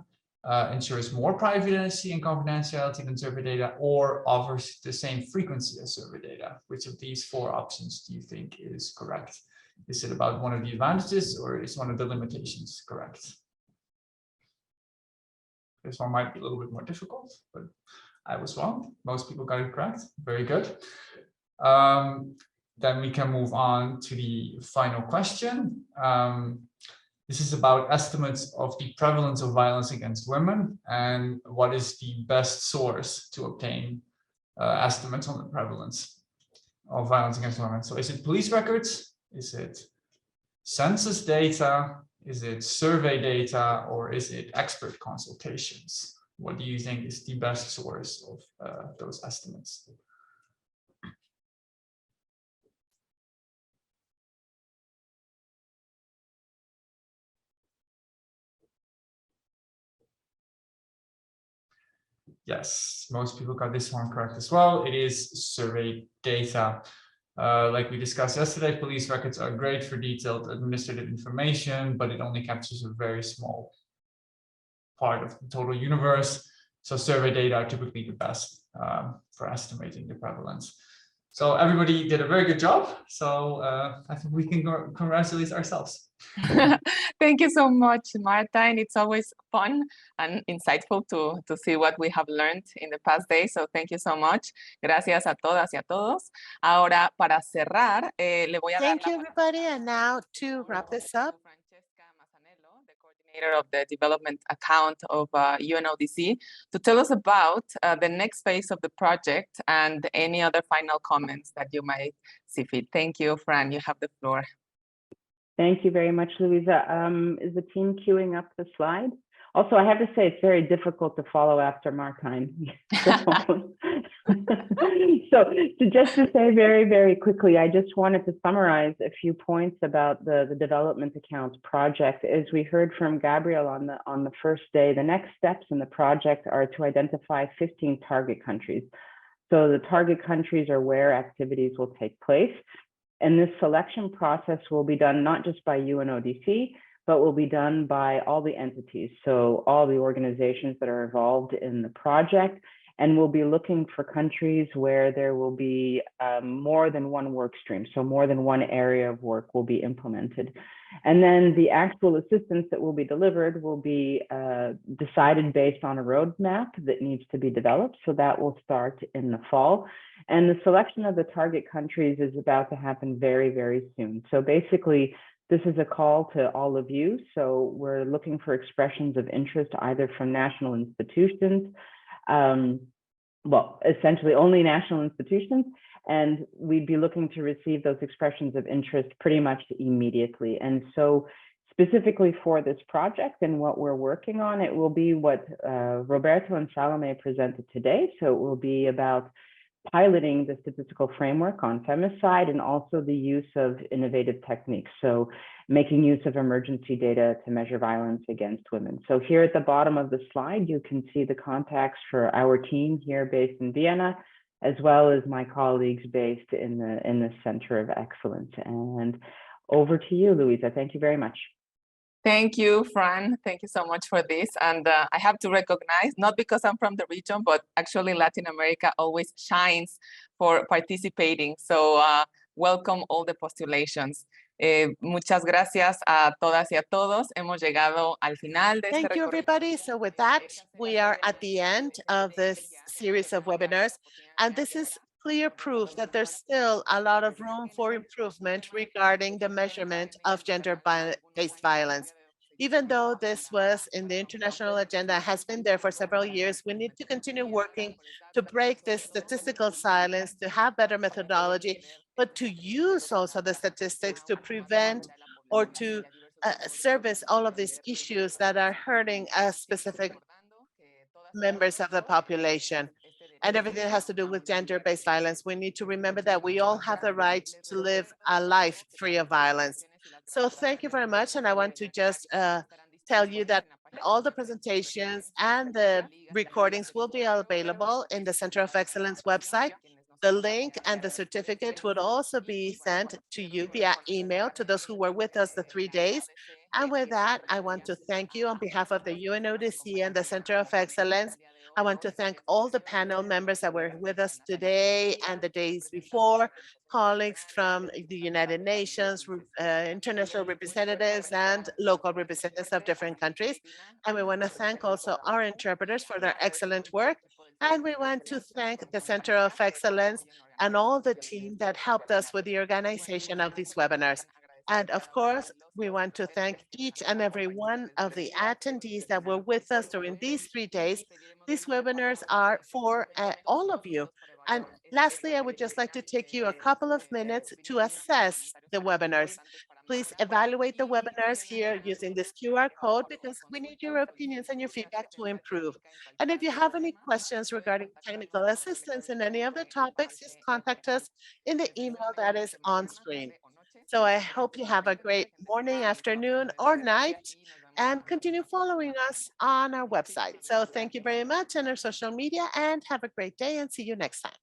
ensures more privacy and confidentiality than survey data, or offers the same frequency as survey data. Which of these four options do you think is correct? Is it about one of the advantages, or is one of the limitations correct? This one might be a little bit more difficult, but I was wrong. Most people got it correct. Very good. Then we can move on to the final question. This is about estimates of the prevalence of violence against women and what is the best source to obtain estimates on the prevalence of violence against women. So is it police records? Is it census data? Is it survey data? Or is it expert consultations? What do you think is the best source of those estimates? Yes, most people got this one correct as well. It is survey data. Like we discussed yesterday, police records are great for detailed administrative information, but it only captures a very small part of the total universe. So survey data are typically the best for estimating the prevalence. So everybody did a very good job. So I think we can congratulate ourselves. Thank you so much, Marta. And it's always fun and insightful to see what we have learned in the past days. So thank you so much. Gracias a todas y a todos. Ahora, para cerrar, le voy a dar Thank you, everybody. And now to wrap this up, Francesca Massanello, the coordinator of the development account of UNODC, to tell us about the next phase of the project and any other final comments that you might see fit. Thank you, Fran. You have the floor. Thank you very much, Luisa. Is the team queuing up the slide? Also, I have to say it's very difficult to follow after Martijn. So just to say very, very quickly, I just wanted to summarize a few points about the development accounts project. As we heard from Gabriel on the first day, the next steps in the project are to identify 15 target countries. So the target countries are where activities will take place. And this selection process will be done not just by UNODC, but will be done by all the entities. So all the organizations that are involved in the project. And we'll be looking for countries where there will be more than one work stream. So more than one area of work will be implemented. And then the actual assistance that will be delivered will be decided based on a roadmap that needs to be developed. So that will start in the fall. And the selection of the target countries is about to happen very, very soon. So basically, this is a call to all of you. So we're looking for expressions of interest either from national institutions, well, essentially only national institutions, and we'd be looking to receive those expressions of interest pretty much immediately. And so specifically for this project and what we're working on, it will be what Roberto and Salomé presented today. So it will be about piloting the statistical framework on femicide and also the use of innovative techniques. So making use of emergency data to measure violence against women. So here at the bottom of the slide, you can see the contacts for our team here based in Vienna, as well as my colleagues based in the Center of Excellence. And over to you, Luisa. Thank you very much. Thank you, Fran. Thank you so much for this. And I have to recognize, not because I'm from the region, but actually Latin America always shines for participating. So welcome all the postulations. Muchas gracias a todas y a todos. Hemos llegado al final de este recorrido. Thank you, everybody. So with that, we are at the end of this series of webinars. And this is clear proof that there's still a lot of room for improvement regarding the measurement of gender-based violence. Even though this was in the international agenda, has been there for several years, we need to continue working to break this statistical silence, to have better methodology, but to use also the statistics to prevent or to service all of these issues that are hurting specific members of the population. And everything that has to do with gender-based violence, we need to remember that we all have the right to live a life free of violence. So thank you very much. And I want to just tell you that all the presentations and the recordings will be available in the Center of Excellence website. The link and the certificate would also be sent to you via email to those who were with us the 3 days. And with that, I want to thank you on behalf of the UNODC and the Center of Excellence. I want to thank all the panel members that were with us today and the days before, colleagues from the United Nations, international representatives, and local representatives of different countries. And we want to thank also our interpreters for their excellent work. And we want to thank the Center of Excellence and all the team that helped us with the organization of these webinars. And of course, we want to thank each and every one of the attendees that were with us during these 3 days. These webinars are for all of you. And lastly, I would just like to take you a couple of minutes to assess the webinars. Please evaluate the webinars here using this QR code because we need your opinions and your feedback to improve. And if you have any questions regarding technical assistance in any of the topics, just contact us in the email that is on screen. So I hope you have a great morning, afternoon, or night, and continue following us on our website. So thank you very much on our social media and have a great day and see you next time.